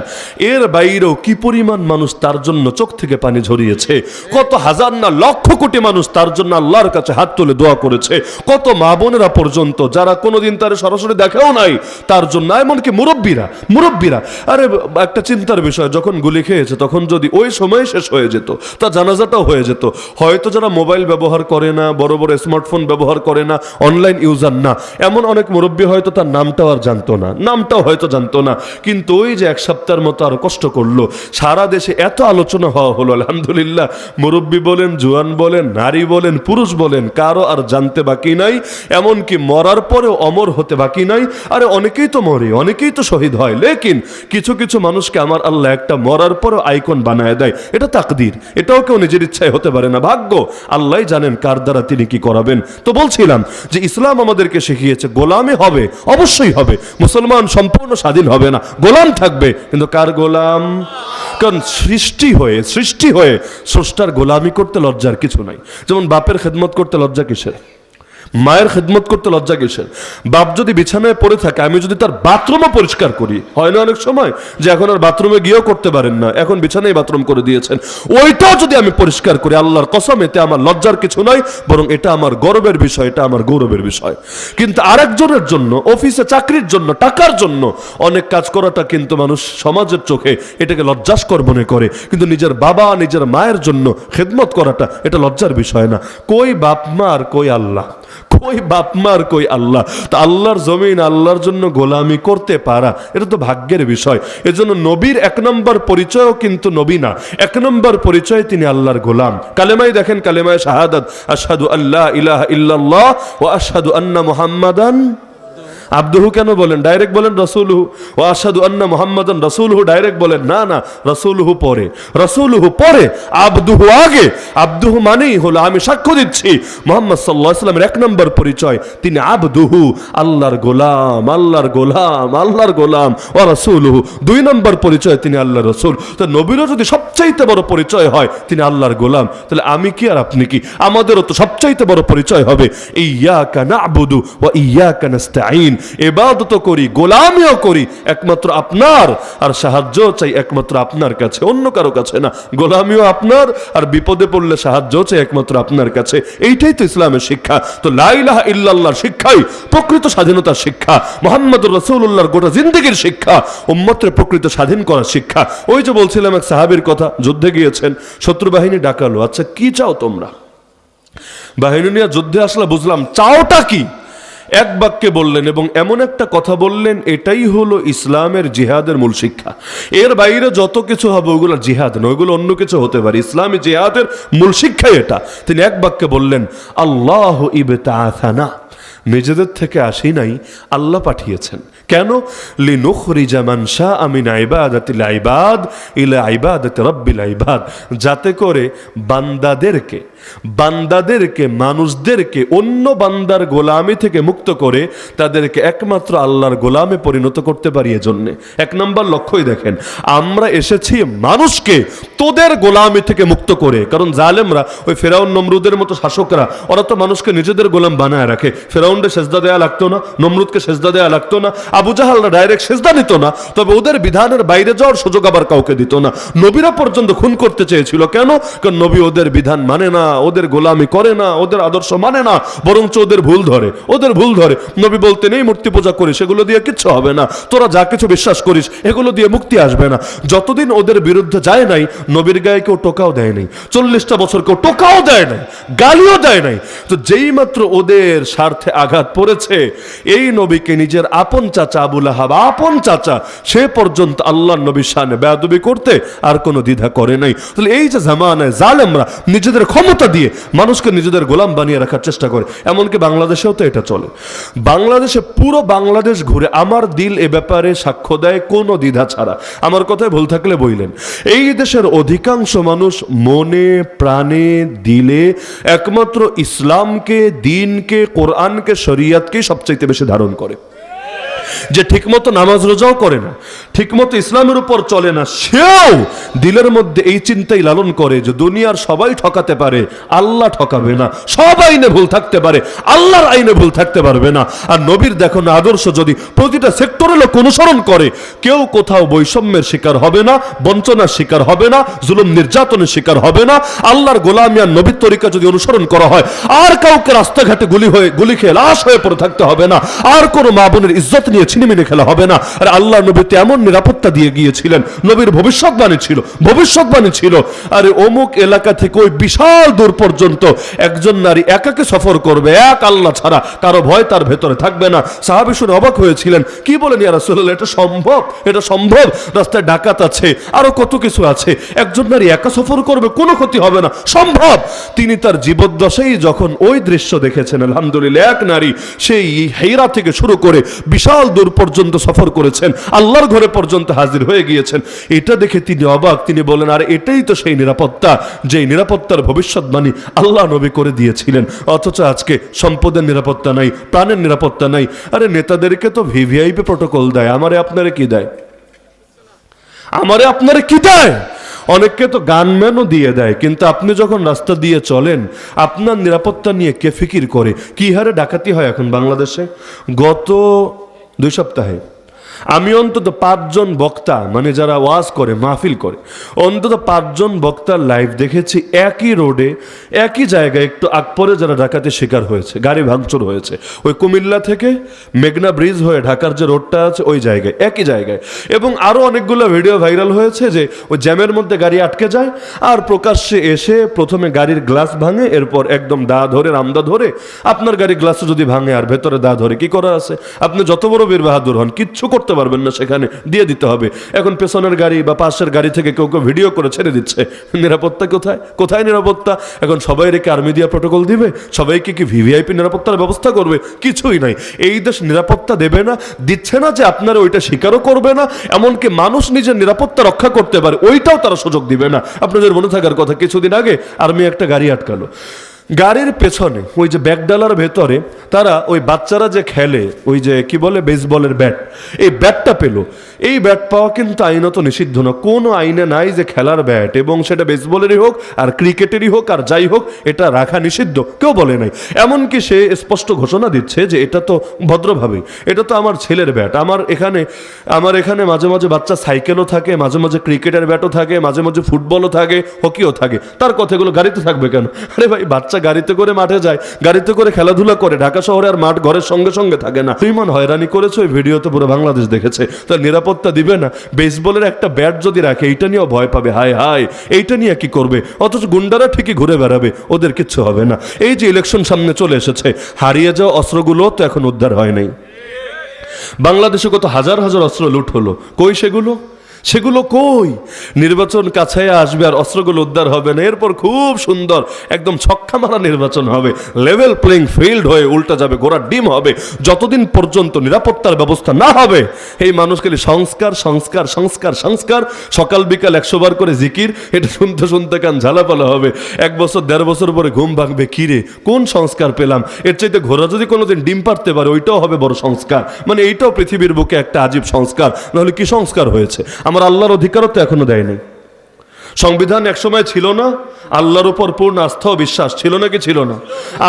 এর বাইরেও কি পরিমাণ মানুষ তার জন্য চোখ থেকে পানি ঝরিয়েছে, কত হাজার না লক্ষ কোটি মানুষ তার জন্য আল্লাহর কাছে হাত তুলে দোয়া করেছে, কত মা বোনেরা পর্যন্ত যারা কোনোদিন তার সরাসরি দেখাও নাই তার জন্য, এমনকি মুরব্বীরা। আরে একটা চিন্তার বিষয়, যখন গুলি খেয়েছে তখন যদি ওই সময় শেষ হয়ে যেত, তা জানাজাটাও হয়ে যেত। হয়তো যারা মোবাইল ব্যবহার করে না, বড় বড় স্মার্টফোন ব্যবহার করে না, অনলাইন ইউজার না, এমন অনেক মুরব্বী হয়তো তার নামটাও আর জানতো না, নামটাও হয়তো জানতো না। কিন্তু ওই যে এক সপ্তাহের মতো আরো কষ্ট করলো, সারা দেশে এত আলোচনা হওয়া হলো আলহামদুলিল্লাহ। মুরব্বী বলেন, জুয়ান বলেন, নারী বলেন, পুরুষ বলেন, কারো আর জানতে বাকি নাই, এমনকি মরার পরেও অমর হতে বাকি নাই। আরে অনেকেই তো মরে, অনেকেই তো শহীদ হয়, লেকিন কিছু কিছু মানুষকে আমার আল্লাহ একটা মরার পরেও আইকন বানায় দেয়। এটা তাকদীর, এটাও কেউ নিজের ইচ্ছায় হতে পারে না, ভাগ্য আল্লাহ জানেন কার দ্বারা তিনি কি করাবেন। তো বলছিলাম যে ইসলাম আমাদেরকে শিখিয়েছে গোলামি হবে, অবশ্যই অবশ্যই হবে। মুসলমান সম্পূর্ণ স্বাধীন হবে না, গোলাম থাকবে, কিন্তু কার গোলাম? কারণ সৃষ্টি হয়ে স্রষ্টার গোলামি করতে লজ্জার কিছু নাই। যেমন বাপের খেদমত করতে লজ্জা কিসের? মায়ের খেদমত করতে লজ্জা কিসের? বাপ যদি বিছানায় পড়ে থাকে, আমি যদি তার বাথরুমও পরিষ্কার করি, হয় না অনেক সময় যে এখন আর বাথরুমে গিয়েও করতে পারেন না, এখন বিছানায় বাথরুম করে দিয়েছেন, ওইটাও যদি আমি পরিষ্কার করি, আল্লাহর কসম এতে আমার লজ্জার কিছু নয়, বরং এটা আমার গর্বের বিষয়, এটা আমার গৌরবের বিষয়। কিন্তু আরেকজনের জন্য, অফিসে চাকরির জন্য, টাকার জন্য অনেক কাজ করাটা কিন্তু মানুষ সমাজের চোখে এটাকে লজ্জাস্কর মনে করে, কিন্তু নিজের বাবা নিজের মায়ের জন্য খেদমত করাটা এটা লজ্জার বিষয় না। কই বাপ মা আর কই আল্লাহ, কই বাপ মার কই আল্লাহ। তা আল্লাহর জমিন, আল্লাহর জন্য গোলামি করতে পারা এটা তো ভাগ্যের বিষয়। এজন্য নবীর এক নম্বর পরিচয়ও কিন্তু নবী না, এক নম্বর পরিচয় তিনি আল্লাহর গোলাম। কালেমায় দেখেন, কালেমায় শাহাদাত, আশহাদু আল্লা ইলাহা ইল্লাল্লাহ ওয়া আশহাদু আন্না মুহাম্মাদান আব্দুহু কেন বলেন? ডাইরেক্ট বলেন রাসূলুহু। ওয়া আশহাদু আন্না মুহাম্মাদান রাসূলুহু ডাইরেক্ট বলেন না, না, রাসূলুহু পরে, রাসূলুহু পরে, আব্দুহু আগে। আব্দুহু মানেই হলো আমি সাক্ষ্য দিচ্ছি মুহাম্মদ সাল্লাল্লাহু আলাইহি ওয়াসাল্লামের এক নম্বর পরিচয় তিনি আব্দুহু, আল্লাহর গোলাম, আল্লাহর গোলাম, আল্লাহর গোলাম। ওয়া রাসূলুহু দুই নম্বর পরিচয় তিনি আল্লাহর রাসূল। তো নবীরও যদি সবচাইতে বড় পরিচয় হয় তিনি আল্লাহর গোলাম, তাহলে আমি কি আর আপনি কি? আমাদেরও তো সবচাইতে বড় পরিচয় হবে ইয়াকা না'বুদু ওয়া ইয়াকা নাস্তাঈন। ইবাদত করি, গোলামিও করি একমাত্র আপনার, আর সাহায্য চাই একমাত্র আপনার কাছে, অন্য কারো কাছে না। গোলামিও আপনার, আর বিপদে পড়লে সাহায্য চাই একমাত্র আপনার কাছে। এইটাই তো ইসলামের শিক্ষা। তো লা ইলাহা ইল্লাল্লাহর শিক্ষাই প্রকৃত স্বাধীনতার শিক্ষা, মুহাম্মদুর রাসূলুল্লাহর গোটা জিন্দেগীর শিক্ষা, উম্মতের প্রকৃত স্বাধীন করার শিক্ষা। ওই যে বলছিলাম এক সাহাবীর কথা, যুদ্ধে গিয়েছেন, শত্রু বাহিনী ডাকালো, আচ্ছা কি চাও তোমরা? বাহিনী নিয়ে যুদ্ধে আসলে বুঝলাম চাওটা কি, এক বাক্যে বললেন এবং এমন একটা কথা বললেন, এটাই হলো ইসলামের জিহাদের মূল শিক্ষা। এর বাইরে যত কিছু হবে ওগুলো জিহাদ নয়, ওগুলো অন্য কিছু হতে পারে, ইসলামী জিহাদের মূল শিক্ষাই এটা। তিনি এক বাক্যে বললেন আল্লাহু ইবতাআসানা, নিজেদের থেকে আসি নাই, আল্লাহ পাঠিয়েছেন। কেন? লিনুখরিজা মান শাআ মিন ইবাদাতিল ইবাদ ইলা ইবাদাতি রাব্বিল ইবাদ, যাতে করে বান্দাদেরকে মানুষদেরকে অন্য বান্দার গোলামি থেকে মুক্ত করে তাদেরকে একমাত্র আল্লাহর গোলামে পরিণত করতে পারি। এজন্য এক নম্বর লক্ষ্যই দেখেন, আমরা এসেছি মানুষকে তোদের গোলামি থেকে মুক্ত করে। কারণ জালেমরা, ওই ফেরাউন নমরুদের মতো শাসকরা, ওরা তো মানুষকে নিজেদের গোলাম বানায় রাখে। ফেরাউনকে সেজদা দেয়া লাগতো না, নমরুদকে সেজদা দেয়া লাগতো না, আবু জাহালরা ডাইরেক্ট সেজদা নিত না, তবে ওদের বিধানের বাইরে যাওয়ার সুযোগ আবার কাউকে দিত না। নবীরা পর্যন্ত খুন করতে চেয়েছিল, কেন? কারণ নবী ওদের বিধান মানে না, ওদের গোলামি করে না, ওদের আদর্শ মানে না, বরঞ্চ ওদের ভুল ধরে। নবী বলতেন এই মূর্তি পূজা করিস, এগুলো দিয়ে কিচ্ছু হবে না, তোরা যা কিছু বিশ্বাস করিস এগুলো দিয়ে মুক্তি আসবে না। যতদিন ওদের বিরুদ্ধে যায় নাই, নবীর গায়ে কেউ টোকাও দেয় নাই, 40টা বছর কেউ টোকাও দেয় নাই, গালিও দেয় নাই। তো যেই মাত্র ওদের স্বার্থে আঘাত পড়েছে, এই নবীকে নিজের আপন চাচা আবু লাহাব, আপন চাচা, সে পর্যন্ত আল্লাহর নবীর শানে বেয়াদবি করতে আর কোনো দ্বিধা করে নাই। তাহলে এই যে জামানায় জালেমরা নিজেদের ক্ষমতা দিয়ে মানুষকে নিজেদের গোলাম বানিয়ে রাখার চেষ্টা করে, এমনকি বাংলাদেশেও তো এটা চলে। বাংলাদেশে পুরো বাংলাদেশ ঘুরে আমার দিল এ ব্যাপারে সাক্ষ্য দেয় কোনো দ্বিধা ছাড়া। আমার কথায় ভুল থাকলে বললেন, এই দেশের অধিকাংশ মানুষ মনে প্রাণে দিলে একমাত্র ইসলামকে, দ্বীনকে, কোরআনকে, শরীয়তকে সবচাইতে বেশি ধারণ করে। যে ঠিকমতো নামাজ রোজাও করে না, ঠিকমতো ইসলামের উপর চলে না, সেও দিলের মধ্যে এই চিন্তাই লালন করে যে দুনিয়ার সবাই ঠকাতে পারে, আল্লাহ ঠকাবে না। সব আইনে ভুল থাকতে পারে, আল্লাহর আইনে ভুল থাকতে পারবে না। আর নবীর দেখুন আদর্শ যদি প্রতিটা সেক্টরে লোক অনুসরণ করে, কেউ কোথাও বৈষম্যের শিকার হবে না, বঞ্চনার শিকার হবে না, জুলুম নির্যাতনের শিকার হবে না। আল্লাহর গোলামি আর নবীর তরিকা যদি অনুসরণ করা হয়, আর কাউকে রাস্তাঘাটে গুলি খেয়ে লাশ হয়ে পড়ে থাকতে হবে না, আর কোনো মা বোনের ইজ্জত নিয়ে ছিনিমিনি খেলা হবে না। আর আল্লাহ নবীতে এমন নিরাপত্তা দিয়ে গিয়েছিলেন, নবীর ভবিষ্যৎবাণী ছিল। আর অমুক এলাকা থেকে ওই বিশাল দূর পর্যন্ত একজন নারী একাকে সফর করবে, এক আল্লাহ ছাড়া, কারো ভয় তার ভেতরে থাকবে না। সাহাবী শুনে অবাক হয়েছিলেন, কি বলেন ইয়া রাসূলুল্লাহ, এটা সম্ভব? রাস্তায় ডাকাত আছে, আরো কত কিছু আছে, একজন নারী একা সফর করবে, কোনো ক্ষতি হবে না, সম্ভব। তিনি তার জীবদ্দশায় যখন ওই দৃশ্য দেখেছেন, আলহামদুলিল্লাহ, এক নারী সেই হিরা থেকে শুরু করে বিশাল দূর পর্যন্ত সফর করেছেন, আল্লাহর ঘরে পর্যন্ত হাজির হয়ে গিয়েছেন। এটা দেখে তিনি অবাক। তিনি বলেন, আর এটাই তো সেই নিরাপত্তা, যে নিরাপত্তার ভবিষ্যৎবাণী আল্লাহ নবী করে দিয়েছিলেন। অথচ আজকে সম্পদের নিরাপত্তা নাই, প্রাণের নিরাপত্তা নাই। আরে নেতাদেরকে তো ভিভিআইপি প্রটোকল দেয়, আমারে আপনারে কি দেয়? আমারে আপনারে কি দেয়? অনেককে তো গানম্যানও দিয়ে দেয়। কিন্তু আপনি যখন রাস্তা দিয়ে চলেন, আপনার নিরাপত্তা নিয়ে কে ফিকির করে? কি হারে ডাকাতি হয় এখন বাংলাদেশে। গত 2 সপ্তাহে আমি অন্তত 5 জন বক্তা, মানে যারা ওয়াজ করে, মাহফিল করে, অন্তত 5 জন বক্তার লাইভ দেখেছি। একই রোডে, একই জায়গায় একটু আগ পরে যারা ডাকাতির শিকার হয়েছে, গাড়ি ভাঙচুর হয়েছে। ওই কুমিল্লা থেকে মেঘনা ব্রিজ হয়ে ঢাকার যে রোডটা আছে ওই জায়গায়, একই জায়গায়। এবং আরও অনেকগুলো ভিডিও ভাইরাল হয়েছে যে ওই জ্যামের মধ্যে গাড়ি আটকে যায়, আর প্রকাশ্যে এসে প্রথমে গাড়ির গ্লাস ভাঙে, এরপর একদম দা ধরে, রামদা ধরে। আপনার গাড়ির গ্লাসও যদি ভাঙে আর ভেতরে দা ধরে, কি করা আছে? আপনি যত বড় বীর বাহাদুর হন, কিচ্ছু করতে পারবেন না, সেখানে দিয়ে দিতে হবে। এখন পেছনের গাড়ি বা পাশের গাড়ি থেকে কেউ কেউ ভিডিও করে ছেড়ে দিচ্ছে। নিরাপত্তা কোথায়? কোথায় নিরাপত্তা? এখন সবাই রেখে আর্মি দিয়ে প্রটোকল দিবে? সবাইকে কি ভিভিআইপি নিরাপত্তার ব্যবস্থা করবে? কিছুই নাই। এই দেশ নিরাপত্তা দেবে না, দিচ্ছে না যে আপনারা ওইটা স্বীকারও করবে না। এমনকি মানুষ নিজের নিরাপত্তা রক্ষা করতে পারে ওইটাও তারা সুযোগ দিবে না। আপনাদের মনে থাকার কথা, কিছুদিন আগে আর্মি একটা গাড়ি আটকালো। গাড়ির পেছনে ওই যে ব্যাগডালার ভেতরে তারা ওই বাচ্চারা যে খেলে, ওই যে কি বলে, বেসবলের ব্যাট, এই ব্যাটটা পেল। এই ব্যাট পাওয়া কিন্তু আইনত নিষিদ্ধ না, কোনো আইনে নাই যে খেলার ব্যাট, এবং সেটা বেসবলেরই হোক আর ক্রিকেটেরই হোক আর যাই হোক, এটা রাখা নিষিদ্ধ, কেউ বলে নাই। এমনকি সে স্পষ্ট ঘোষণা দিচ্ছে যে এটা তো ভদ্রভাবে, এটা তো আমার ছেলের ব্যাট। আমার এখানে মাঝে মাঝে বাচ্চা সাইকেলও থাকে, মাঝে মাঝে ক্রিকেটের ব্যাটও থাকে, মাঝে মাঝে ফুটবলও থাকে, হকিও থাকে। তার কথাগুলো গাড়িতে থাকবে কেন? আরে ভাই, বাচ্চা গাড়িতে করে মাঠে যায়, গাড়িতে করে খেলাধুলা করে। ঢাকা শহরে আর মাঠ ঘরের সঙ্গে সঙ্গে থাকে না। তুই হয়রানি করেছে, ওই ভিডিওতে পুরো বাংলাদেশ দেখেছে। তার নিরাপত্তা দিবে না? বেসবলের একটা ব্যাট যদি রাখে, এইটা নিয়েও ভয় পাবে, হায় হায় এইটা নিয়ে কি করবে? অথচ গুন্ডারা ঠিকই ঘুরে বেড়াবে, ওদের কিচ্ছু হবে না। এই যে ইলেকশন সামনে চলে এসেছে, হারিয়ে যাওয়া অস্ত্রগুলো তো এখন উদ্ধার হয় নাই। বাংলাদেশে কত হাজার হাজার অস্ত্র লুট হলো, কই সেগুলো? সেগুলো কই? নির্বাচন কাছে আসবে আর অস্ত্রগুলো উদ্ধার হবে না। এরপর খুব সুন্দর একদম ছক্কা মারা নির্বাচন হবে, লেভেল প্লেইং ফিল্ড হয়ে উল্টা যাবে, ঘোড়ার ডিম হবে। যতদিন পর্যন্ত নিরাপত্তার ব্যবস্থা না হবে, এই মানুষ খালি সংস্কার সংস্কার সংস্কার সংস্কার, সকাল বিকাল 100 বার করে জিকির, এটা শুনতে শুনতে কান ঝালাপালা হবে। 1 বছর 1.5 বছর পরে ঘুম ভাঙবে, কিরে কোন সংস্কার পেলাম? এর চাইতে ঘোড়া যদি কোনোদিন ডিম পারতে পারে, ওইটাও হবে বড় সংস্কার। মানে এইটাও পৃথিবীর বুকে একটা আজীব সংস্কার। নাহলে কি সংস্কার হয়েছে? আমার আল্লাহর অধিকারও তো এখনো দেয়নি। সংবিধান একসময় ছিল না, আল্লাহর উপর পূর্ণ আস্থা ও বিশ্বাস ছিল নাকি ছিল না?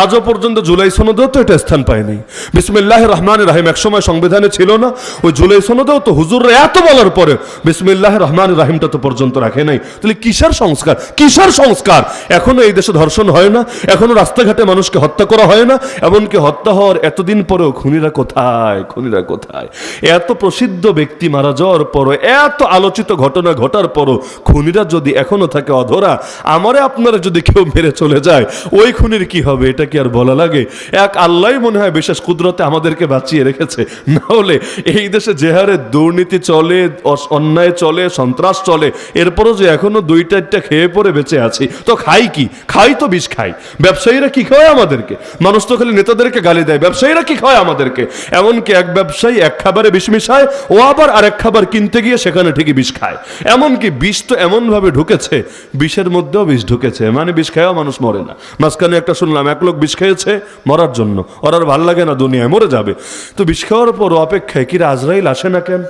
আজও পর্যন্ত জুলাই সনদেও তো এটা স্থান পায়নি। বিসমিল্লাহির রহমানির রহিম একসময় সংবিধানে ছিল না, ওই জুলাই সনদেও তো হুজুররা এত বলার পরে বিসমিল্লাহির রহমানির রহিমটা তো পর্যন্ত রাখে নাই। তাহলে কিসের সংস্কার? কিসের সংস্কার? এখনো এই দেশে ধর্ষণ হয় না, এখনো রাস্তাঘাটে মানুষকে হত্যা করা হয় না। এমনকি হত্যা হওয়ার এতদিন পরেও খুনিরা কোথায়? খুনিরা কোথায়? এত প্রসিদ্ধ ব্যক্তি মারা যাওয়ার পরও, এত আলোচিত ঘটনা ঘটার পরও খুনিরা যদি এখনো থাকে অধরা, আমারে আপনারা যদি কেউ মেরে চলে যায়, ওই খুনির কি হবে? এটা কি আর বলা লাগে? এক আল্লাহই মনে হয় বিশেষ কুদরতে আমাদেরকে বাঁচিয়ে রেখেছে। না হলে এই দেশে যে হারে দুর্নীতি চলে, অন্যায় চলে, সন্ত্রাস চলে, এরপরও যে এখনো 2-4টা খেয়ে পরে বেঁচে আছি, তো খাই কি? খাই তো বিষ খাই। ব্যবসায়ীরা কি খায় আমাদেরকে? মানুষ তো খালি নেতাদেরকে গালি দেয়, ব্যবসায়ীরা কি খায় আমাদেরকে? এমনকি এক ব্যবসায়ী এক খাবারে বিষ মিশায়, ও আবার আরেক খাবার কিনতে গিয়ে সেখানে ঠিকই বিষ খায়। এমনকি বিষ তো এমন ভাবে ঢুকেছে, বিষের মধ্যেও বিষ ঢুকেছে, মানে বিষ খায়ও মানুষ মরে না। মাঝখানে একটা শুনলাম, এক লোক বিষ খেয়েছে মরার জন্য, ওর আর ভাল লাগে না, দুনিয়ায় মরে যাবে। তো বিষ খাওয়ার পর অপেক্ষায়, কিরা আজরাইল আসে না কেন?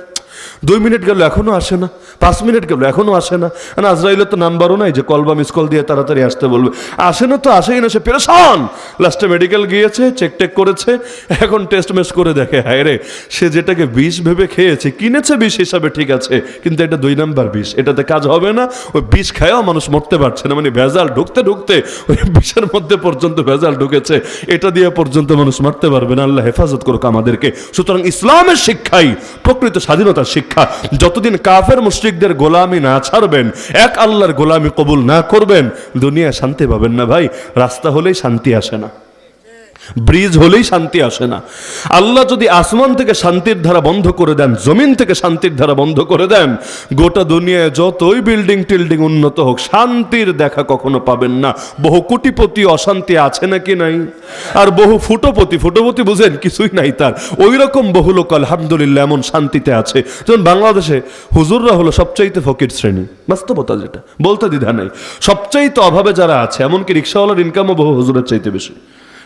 2 মিনিট গেল এখনো আসে না, 5 মিনিট গেল এখনো আসে না। আজরাইলের তো নাম্বারও নাই যে কল বা মিস কল দিয়ে তাড়াতাড়ি আসতে বলবে। আসে না তো আসেই না, সে পেরেশান। লাস্টে মেডিকেল গিয়েছে, চেক টেক করেছে, এখন টেস্ট মেস করে দেখে, হায় রে, সে যেটাকে বিষ ভেবে খেয়েছে, কিনেছে বিষ হিসাবে ঠিক আছে, কিন্তু এটা 2 নাম্বার বিষ, এটাতে কাজ হবে না। ওই বিষ খায়ও মানুষ মরতে পারছে না, মানে ভেজাল ঢুকতে ঢুকতে ওই বিষের মধ্যে পর্যন্ত ভেজাল ঢুকেছে, এটা দিয়ে পর্যন্ত মানুষ মারতে পারবে না। আল্লাহ হেফাজত করুক আমাদেরকে। সুতরাং ইসলামের শিক্ষাই প্রকৃত স্বাধীনতার শিক্ষা। যতদিন কাফের মুশরিকদের গোলামি না ছাড়বেন, এক আল্লাহর গোলামি কবুল না করবেন, দুনিয়া শান্তি পাবেন না ভাই। রাস্তা হলেই শান্তি আসে না। ব্রিজ হলেই শান্তি আসে না। আল্লাহ যদি আসমান থেকে শান্তির ধারা বন্ধ করে দেন, জমিন থেকে শান্তির ধারা বন্ধ করে দেন, গোটা দুনিয়ায় যতই বিল্ডিং টিল্ডিং উন্নত হোক, শান্তির দেখা কখনো পাবেন না। বহু কোটিপতি অশান্তি আছে নাকি নাই? আর বহু ফুটোপতি বুঝেন কিছুই নাই তার, ওই রকম বহু লোক আলহামদুলিল্লাহ এমন শান্তিতে আছে। যেমন বাংলাদেশে হুজুররা হলো সবচাইতে ফকির শ্রেণী, বাস্তবতা যেটা বলতে দ্বিধা নাই। সবচাইতে অভাবে যারা আছে, এমনকি রিক্সাওয়ালার ইনকামও বহু হুজুরের চাইতে বেশি।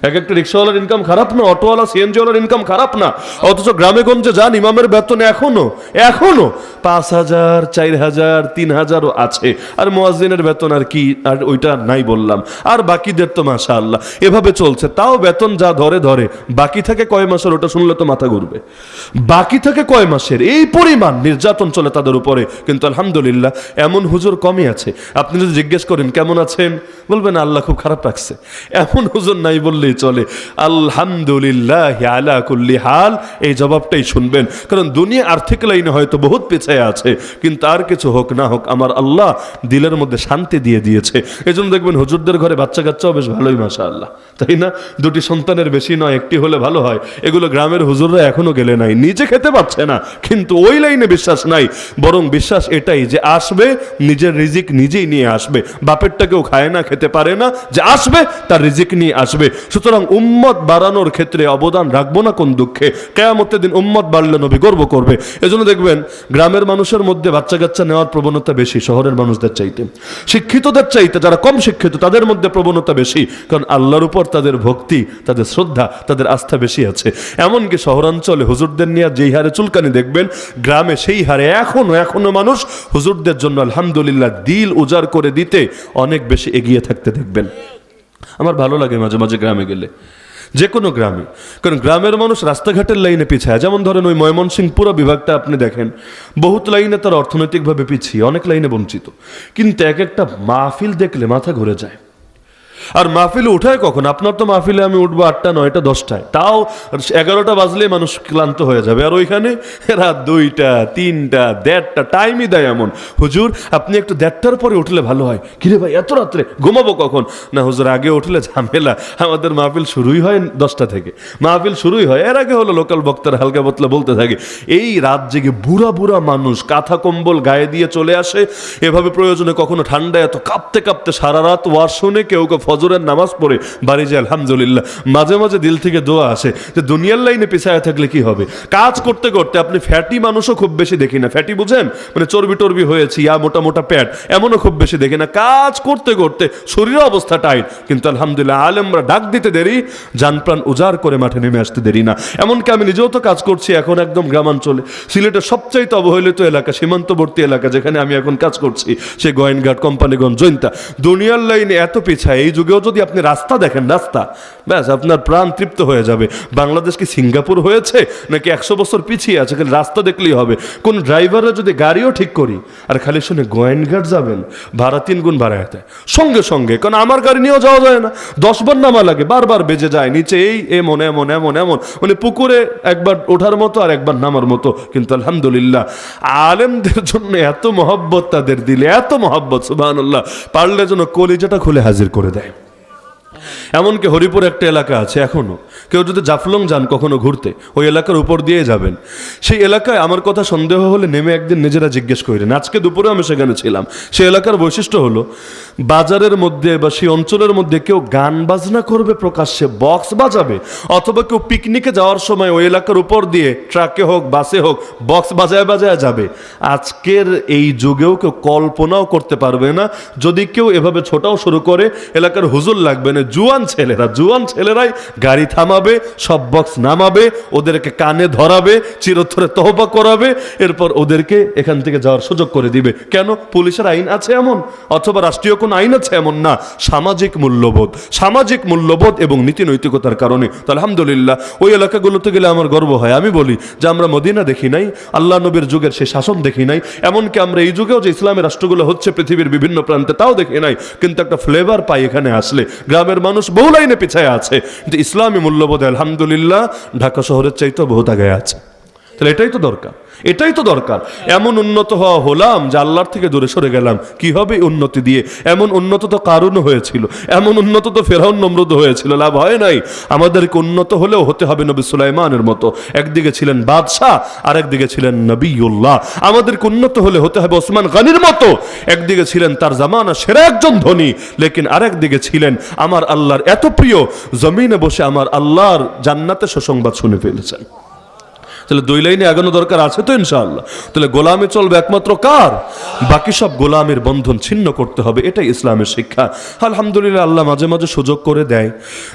এক একটা রিক্সাওয়ালার ইনকাম খারাপ না, অটোওয়ালা সিএনজিওয়ালার ইনকাম খারাপ না, অথচ গ্রামে গঞ্জে যান, ইমামের বেতন এখনো 5,000, 4,000, 3,000 আছে। আর মুয়াজ্জিনের বেতন আর কি, আর ওইটা নাই বললাম। আর বাকিদের তো মাশাআল্লাহ এভাবে চলছে, তাও বেতন যা ধরে বাকি থাকে কয় মাসের, ওটা শুনলে তো মাথা ঘুরবে। বাকি থাকে কয় মাসের, এই পরিমাণ নির্যাতন চলে তাদের উপরে। কিন্তু আলহামদুলিল্লাহ এমন হুজুর কমই আছে। আপনি যদি জিজ্ঞেস করেন কেমন আছেন, বলবেন আল্লাহ খুব খারাপ রাখছে। এমন হুজুর নাই বললেই চলে। আলহামদুলিল্লাহ আলা কুল্লি হাল, এই জবাবটাই শুনবেন। কারণ দুনিয়া আর্থিক লাইনে হয়তো বহুত পিছিয়ে আছে, কিন্তু আর কিছু হোক না হোক আমার আল্লাহ দিলের মধ্যে শান্তি দিয়ে দিয়েছে। এই জন্য দেখবেন হুজুরদের ঘরে বাচ্চা কাচ্চাও বেশ ভালোই মাশাআল্লাহ, তাই না? 2টি সন্তানের বেশি নয়, 1টি হলে ভালো হয়। এগুলো গ্রামের হুজুররা এখনো গেলে নাই, নিজে খেতে পারছে না, কিন্তু ওই লাইনে বিশ্বাস নাই। বরং বিশ্বাস এটাই যে আসবে, নিজের রিজিক নিজেই নিয়ে আসবে। বাপেরটা কেউ খায় না, খেতে পারে না, যে আসবে তার রিজিক নিয়ে আসবে। সুতরাং উম্মত বাড়ানোর ক্ষেত্রে অবদান রাখবো না কোন দুঃখে। কিয়ামতের দিন উম্মত বাড়লে নবী গর্ব করবে। এজন্য দেখবেন গ্রামের মানুষের মধ্যে বাচ্চা কাচ্চা নেওয়ার প্রবণতা বেশি শহরের মানুষদের চাইতে। শিক্ষিতদের চাইতে যারা কম শিক্ষিত তাদের মধ্যে প্রবণতা বেশি, কারণ আল্লাহর উপর তাদের ভক্তি, তাদের শ্রদ্ধা, তাদের আস্থা বেশি আছে। এমনকি শহরাঞ্চলে হুজুরদের নিয়ে যেই হারে চুলকানি দেখবেন, গ্রামে সেই হারে এখনো মানুষ হুজুরদের জন্য আলহামদুলিল্লাহ দিল উজাড় করে দিতে অনেক বেশি এগিয়ে থাকতে দেখবেন। আমার ভালো লাগে মাঝে মাঝে গ্রামে গেলে, যে কোনো গ্রামে। কারণ গ্রামের মানুষ রাস্তাঘাটের লাইনে পিছায়। যেমন ধরেন ওই ময়মনসিংহ পুরো বিভাগটা আপনি দেখেন, বহুত লাইনে তারা অর্থনৈতিকভাবে পিছিয়ে, অনেক লাইনে বঞ্চিত। কিন্তু এক একটা মাহফিল দেখলে মাথা ঘুরে যায়। আর মাহফিলে উঠায় কখন? আপনার তো মাহফিলে আমি উঠবো 8টা, 9টা, 10টায়, তাও 11টা বাজলে মানুষ ক্লান্ত হয়ে যাবে। আর ওইখানে রাত 2টা, 3টা, 1:30টা টাইমই দেয় এমন। হুজুর আপনি একটু 1:30টার পরে উঠলে ভালো হয়। কিরে ভাই এত রাত্রে ঘুমাবো কখন? না হুজুর আগে উঠলে ঝামেলা, আমাদের মাহফিল শুরুই হয় 10টা থেকে। মাহফিল শুরুই হয়, এর আগে হলো লোকাল বক্তারা হালকা পাতলা বলতে থাকে। এই রাত জেগে বুড়া মানুষ কাঁথা কম্বল গায়ে দিয়ে চলে আসে। এভাবে প্রয়োজনে কখনো ঠান্ডায় এত কাঁপতে কাঁপতে সারা রাত ওয়াজ শুনে, কেউ ফজরের নামাজ পড়ে বাড়ি যায় আলহামদুলিল্লাহ। মাঝে মাঝে দিল থেকে দোয়া আসে যে দুনিয়ার লাইনে পিছায় থাকলে কি হবে। কাজ করতে করতে আপনি ফ্যাটি মানুষও খুব বেশি দেখি না। ফ্যাটি বুঝেন, মানে চর্বি হয়েছি, মোটা মোটা প্যাট, এমনও খুব বেশি দেখি না। কাজ করতে করতে শরীরের অবস্থা টাইট, কিন্তু আলহামদুলিল্লাহ আলেমরা ডাক দিতে দেরি, জান প্রাণ উজাড় করে মাঠে নেমে আসতে দেরি না। এমনকি আমি নিজেও তো কাজ করছি এখন একদম গ্রামাঞ্চলে। সিলেটের সবচাইতে অবহেলিত এলাকা, সীমান্তবর্তী এলাকা যেখানে আমি এখন কাজ করছি, সে গোয়েনঘাট, কোম্পানিগঞ্জ, জৈন্তা। দুনিয়ার লাইনে এত পিছায়, এই যুগেও যদি আপনি রাস্তা দেখেন, রাস্তা ব্যাস আপনার প্রাণ তৃপ্ত হয়ে যাবে। বাংলাদেশ কি সিঙ্গাপুর হয়েছে নাকি 100 বছর পিছিয়ে আছে? খালি রাস্তা দেখলেই হবে। কোন ড্রাইভাররা যদি গাড়িও ঠিক করি আর খালি শুনে গোয়েনঘাট যাবেন, ভাড়া 3 গুণ বাড়ায় দেয় সঙ্গে। কারণ আমার গাড়ি নিয়েও যাওয়া যায় না, 10 বার নামা লাগে, বারবার বেজে যায় নিচে। এই এমন মানে পুকুরে একবার ওঠার মতো আর একবার নামার মতো। কিন্তু আলহামদুলিল্লাহ আলেমদের জন্য এত মহব্বত তাদের দিলে, এত মহব্বত, সুবহানাল্লাহ, পারলে যেন কলিজাটা খুলে হাজির করে দেয়। এমনকি হরিপুর একটা এলাকা আছে এখনো, কেউ যদি জাফলং যান কখনো ঘুরতে, ওই এলাকার উপর দিয়ে যাবেন। সেই এলাকায় আমার কথা সন্দেহ হলে নেমে একদিন নিজেরা জিজ্ঞেস করেন। আজকে দুপুরে আমি সেখানে ছিলাম। সেই এলাকার বৈশিষ্ট্য হলো, বাজারের মধ্যে বা সেই অঞ্চলের মধ্যে কেউ গান বাজনা করবে প্রকাশ্যে, বক্স বাজাবে, অথবা কেউ পিকনিকে যাওয়ার সময় ওই এলাকার উপর দিয়ে ট্রাকে হোক বাসে হোক বক্স বাজায় যাবে। আজকের এই যুগেও কেউ কল্পনাও করতে পারবে না। যদি কেউ এভাবে ছোটাও শুরু করে, এলাকার হুজুর লাগবে না, জুয়ান ছেলেরাই গাড়ি থামাবে, সব বক্স নামাবে, ওদেরকে কানে ধরাবে, চিরতরে তওবা করাবে, এরপর ওদেরকে এখান থেকে যাওয়ার সুযোগ করে দিবে। কেন? পুলিশের আইন আছে এমন, অথবা রাষ্ট্রীয় কোন আইন আছে এমন না। সামাজিক মূল্যবোধ এবং নীতি নৈতিকতার কারণে। তো আলহামদুলিল্লাহ ওই এলাকাগুলোতে গেলে আমার গর্ব হয়। আমি বলি যে আমরা মদিনা দেখি নাই, আল্লাহ নবীর যুগের সেই শাসন দেখি নাই, এমনকি আমরা এই যুগেও যে ইসলামের রাষ্ট্রগুলো হচ্ছে পৃথিবীর বিভিন্ন প্রান্তে তাও দেখি নাই, কিন্তু একটা ফ্লেভার পাই এখানে আসলে। গ্রামের মানুষ বহু লাইনে পিছায় আছে, কিন্তু ইসলামী মূল্যবোধে আলহামদুলিল্লাহ ঢাকা শহরের চাইতেও বহুত আগে আছে। তাহলে এটাই তো দরকার। এমন উন্নত হওয়া হলাম যে আল্লাহর থেকে দূরে সরে গেলাম, কি হবে উন্নতি দিয়ে? এমন উন্নত তো কারুনও হয়েছিল, এমন উন্নত তো ফেরাউন নমরুদ হয়েছিল, লাভ হয় নাই। আমাদেরকে উন্নত হলেও হতে হবে নবী সুলাইমানের মতো, একদিকে ছিলেন বাদশাহ আর একদিকে ছিলেন নবীউল্লাহ। আমাদেরকে উন্নত হলে হতে হবে ওসমান গনির মতো, একদিকে ছিলেন তার জামানা সেরা একজন ধনী, লেকিন আরেকদিকে ছিলেন আমার আল্লাহর এত প্রিয়, জমিনে বসে আমার আল্লাহর জান্নাতে সুসংবাদ শুনে ফেলেছেন। তাহলে দুই লাইনে আগানো দরকার আছে তো ইনশাআল্লাহ। তাহলে গোলামি চলবে একমাত্র কার? বাকি সব গোলামের বন্ধন ছিন্ন করতে হবে, এটাই ইসলামের শিক্ষা। আলহামদুলিল্লাহ, আল্লাহ মাঝে মাঝে সুযোগ করে দেয়।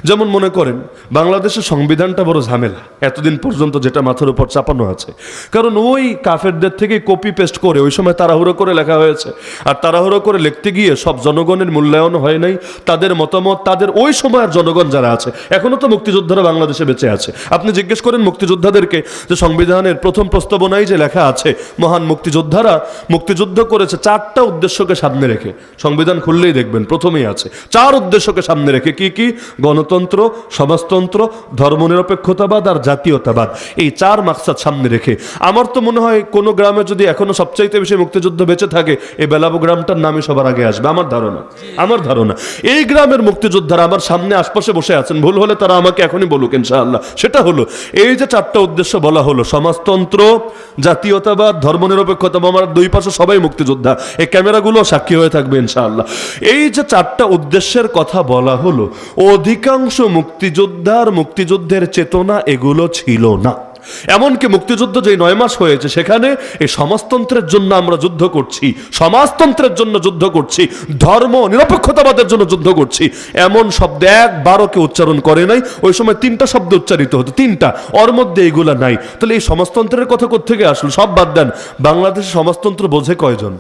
যেমন মনে করেন বাংলাদেশের সংবিধানটা বড় ঝামেলা এতদিন পর্যন্ত, যেটা মাথার উপর চাপানো আছে, কারণ ওই কাফেরদের থেকে কপি পেস্ট করে ওই সময় তাড়াহুড়ো করে লেখা হয়েছে। আর তাড়াহুড়ো করে লিখতে গিয়ে সব জনগণের মূল্যায়ন হয় নাই, তাদের মতামত, তাদের ওই সময়ের জনগণ যারা আছে, এখনো তো মুক্তিযোদ্ধারা বাংলাদেশে বেঁচে আছে। আপনি জিজ্ঞেস করেন মুক্তিযোদ্ধাদেরকে যে সংবিধানের প্রথম প্রস্তাবনায় যে লেখা আছে মহান মুক্তিযোদ্ধারা মুক্তিযুদ্ধ করেছে 4টা উদ্দেশ্যকে সামনে রেখে, সংবিধান খুললেই দেখবেন প্রথমেই আছে 4 উদ্দেশ্যকে সামনে রেখে। কি কি? গণতন্ত্র, সমাজতন্ত্র, ধর্মনিরপেক্ষতাবাদ আর জাতীয়তাবাদ। এই 4 মাকসাদ সামনে রেখে আমার তো মনে হয় কোন গ্রামে যদি এখনো সবচাইতে বেশি মুক্তিযুদ্ধ বেঁচে থাকে, এই বেলাবো গ্রামটার নামই সবার আগে আসবে। আমার ধারণা এই গ্রামের মুক্তিযোদ্ধারা আমার সামনে আশপাশে বসে আছেন, ভুল হলে তারা আমাকে এখনই বলুক ইনশাআল্লাহ। সেটা হলো এই যে 4টা উদ্দেশ্য বলা হলো, সমাজতন্ত্র, জাতীয়তাবাদ, ধর্মনিরপেক্ষতা, আমার দুই পাশে সবাই মুক্তিযোদ্ধা, এই ক্যামেরাগুলো সাক্ষী হয়ে থাকবে ইনশাআল্লাহ। এই যে 4টা উদ্দেশ্যের কথা বলা হলো, অধিকাংশ মুক্তিযুদ্ধের চেতনা এগুলো ছিল না। এমনকি মুক্তিযুদ্ধ যে 9 মাস হয়েছে সেখানে এই সমাজতন্ত্রের জন্য আমরা যুদ্ধ করছি, সমাজতন্ত্রের জন্য যুদ্ধ করছি, ধর্ম নিরপেক্ষতাবাদের জন্য যুদ্ধ করছি, এমন শব্দ একবারও কেউ উচ্চারণ করে নাই। ওই সময় 3টা শব্দ উচ্চারিত হতো, 3টা, ওর মধ্যে এইগুলা নাই। তাহলে এই সমাজতন্ত্রের কথা কোত্থেকে আসলো? সব বাদ দেন, বাংলাদেশে সমাজতন্ত্র বোঝে কয়জন?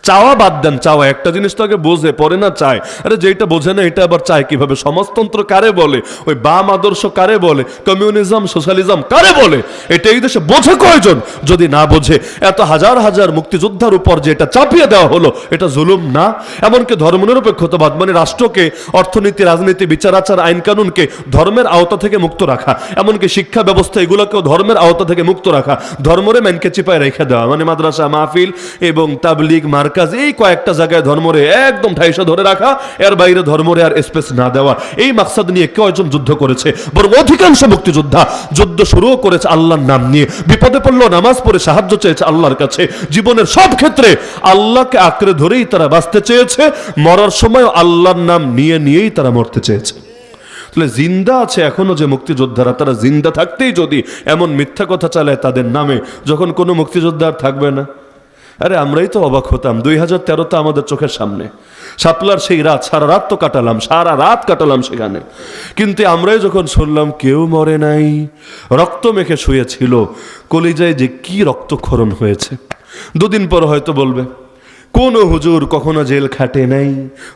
চাওয়া বাদ দেন, চাওয়া একটা জিনিস তো আগে বোঝে পরে না চায়। আরে যেটা বোঝে না এটা আবার চায় কিভাবে? সমাজতন্ত্র কারে বলে? ওই বাম আদর্শ কারে বলে? কমিউনিজম, সোশ্যালিজম কারে বলে? এটা এই দেশে বোঝে কয়জন? যদি না বোঝে, এত হাজার হাজার মুক্তিযোদ্ধার উপর যে এটা চাপিয়ে দেওয়া হলো, এটা জুলুম না? এমনকি ধর্মনিরপেক্ষতাবাদ মানে রাষ্ট্রকে, অর্থনীতি, রাজনীতি, বিচার আচার, আইন কানুনকে ধর্মের আওতা থেকে মুক্ত রাখা, এমনকি শিক্ষা ব্যবস্থা এগুলোকেও ধর্মের আওতা থেকে মুক্ত রাখা, ধর্মরে ম্যানকে চিপায় রেখে দেওয়া, মানে মাদ্রাসা, মাহফিল এবং তাবলিগ, মার্কাজ, এই কয়েকটা জায়গায় ধর্মরে একদম ঠাইসা ধরে রাখা, এর বাইরে ধর্মরে আর স্পেস না দেওয়া। এই মাকসাদ নিয়ে কয়জন যুদ্ধ করেছে? বরং অধিকাংশ মুক্তিযোদ্ধা যুদ্ধ শুরু করেছে আল্লাহর নাম নিয়ে, বিপদে পড়লো নামাজ পড়ে সাহায্য চেয়েছে আল্লাহর কাছে, জীবনের সব ক্ষেত্রে আল্লাহকে আঁকড়ে ধরেই তারা বাঁচতে চেয়েছে, মরার সময় আল্লাহর নাম নিয়েই তারা মরতে চেয়েছে। তাহলে জিন্দা আছে এখনো যে মুক্তিযোদ্ধারা, তারা জিন্দা থাকতেই যদি এমন মিথ্যা কথা চালায় তাদের নামে, যখন কোনো মুক্তিযোদ্ধা আর থাকবে না, আরে আমরাই তো অবাক হতাম। 2013 আমাদের চোখের সামনে শাপলার সেই রাত, সারা রাত কাটালাম সেখানে, কিন্তু আমরাই যখন শুনলাম কেউ মরে নাই, রক্ত মেখে শুয়েছিল, কলিজায় যে কি রক্তক্ষরণ হয়েছে। 2 দিন পর হয়তো বলবে কোন হুজুর কখনো জেল খাটে নাই,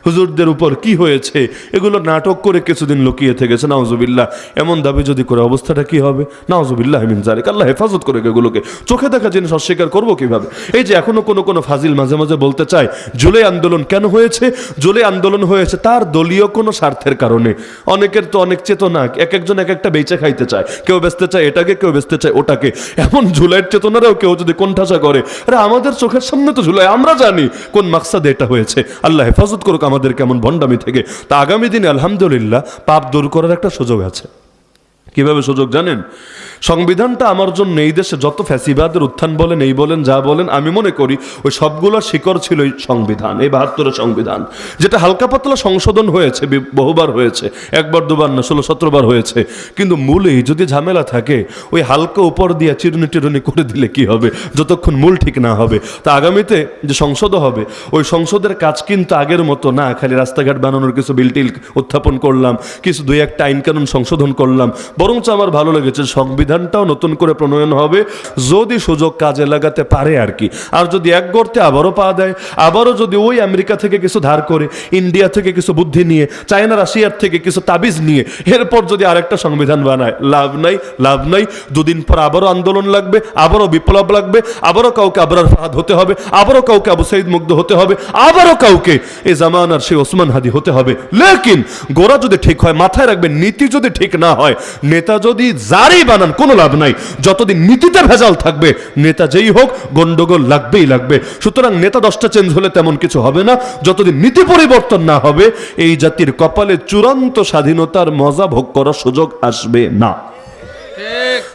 হুজুরদের উপর কি হয়েছে, এগুলো নাটক করে কিছুদিন লুকিয়ে থেকেছে। নাউজুবিল্লাহ, এমন দাবি যদি করে অবস্থাটা কি হবে? নাউজুবিল্লাহ মিন যালিক, আল্লাহ হেফাজত করে এগুলোকে। চোখে দেখা জিনিস অস্বীকার করবো কিভাবে? এই যে এখনো কোনো ফাজিল মাঝে মাঝে বলতে চায় জুলাই আন্দোলন কেন হয়েছে? জুলাই আন্দোলন হয়েছে তার দলীয় কোনো স্বার্থের কারণে। অনেকের তো অনেক চেতনা, একজন এক একটা বেচে খাইতে চায়, কেউ বেচতে চায় এটাকে, কেউ বেচতে চায় ওটাকে। এমন জুলাইয়ের চেতনারাও কেউ যদি কোণঠাসা করে, আরে আমাদের চোখের সামনে তো জুলাই, আমরা জানি কোন মাকসাদে এটা হয়েছে। আল্লাহ হেফাজত করুক আমাদের কেমন ভণ্ডামি থেকে। তা আগামী দিনে আলহামদুলিল্লাহ পাপ দূর করার একটা সুযোগ আছে। কিভাবে সুযোগ জানেন? সংবিধানটা আমার জন্য এই দেশে যত ফ্যাসিবাদের উত্থান বলেন, এই বলেন, যা বলেন, আমি মনে করি ওই সবগুলোর শিকড় ছিল এই সংবিধান, এই 72 সংবিধান, যেটা হালকা পাতলা সংশোধন হয়েছে, বহুবার হয়েছে, 1বার 2বার না 16-17 বার হয়েছে। কিন্তু মূলেই যদি ঝামেলা থাকে, ওই হালকা উপর দিয়ে চিরুনি করে দিলে কি হবে, যতক্ষণ মূল ঠিক না হবে। তা আগামীতে যে সংসদ হবে, ওই সংসদের কাজ কিন্তু আগের মতো না, খালি রাস্তাঘাট বানানোর কিছু বিল উত্থাপন করলাম, কিছু 2-1টা আইন কানুন সংশোধন করলাম, বরঞ্চ আমার ভালো লেগেছে সংবিধানটাও নতুন করে প্রণয়ন হবে, যদি সুযোগ কাজে লাগাতে পারে আর কি। আর যদি এক গর্তে আবারও পা দেয়, আবারও যদি ওই আমেরিকা থেকে কিছু ধার করে, ইন্ডিয়া থেকে কিছু বুদ্ধি নিয়ে, চায়না রাশিয়ার থেকে কিছু তাবিজ নিয়ে, এরপর যদি আরেকটা সংবিধান বানায়, লাভ নাই। 2 দিন পর আবারও আন্দোলন লাগবে, আবারও বিপ্লব লাগবে, আবারও কাউকে আবরার ফাহাদ হতে হবে, আবারও কাউকে আবু সাইদ মুগ্ধ হতে হবে, আবারও কাউকে এই জামানার সেই ওসমান হাদি হতে হবে। লেকিন গোড়া যদি ঠিক হয়, মাথায় রাখবেন, নীতি যদি ঠিক না হয়, নেতা যদি যারই বানান, কোনো লাভ নাই। যতদিন নীতিতে ভেজাল থাকবে, নেতা যেই হোক, গন্ডগোল লাগবেই লাগবে। সুতরাং নেতা 10টা চেঞ্জ হলে তেমন কিছু হবে না। যতদিন নীতি পরিবর্তন না হবে, এই জাতির কপালে চূড়ান্ত স্বাধীনতার মজা ভোগ করার সুযোগ আসবে না।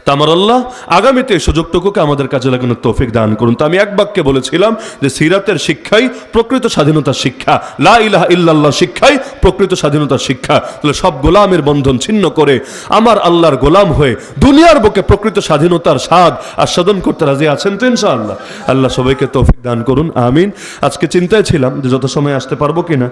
তা আমার আল্লাহ আগামীতে এই সুযোগটুকুকে আমাদের কাজে লাগানোর তৌফিক দান করুন। তো আমি এক বাক্যে বলেছিলাম যে সিরাতের শিক্ষাই প্রকৃত স্বাধীনতার শিক্ষা, লা ইলাহা ইল্লাল্লাহ শিক্ষাই প্রকৃত স্বাধীনতার শিক্ষা। তাহলে সব গোলামের বন্ধন ছিন্ন করে আমার আল্লাহর গোলাম হয়ে দুনিয়ার বুকে প্রকৃত স্বাধীনতার স্বাদ আস্বাদন করতে রাজি আছেন তো ইনশাআল্লাহ? আল্লাহ সবাইকে তৌফিক দান করুন, আমিন। আজকে চিন্তায় ছিলাম যে যত সময় আসতে পারবো কিনা।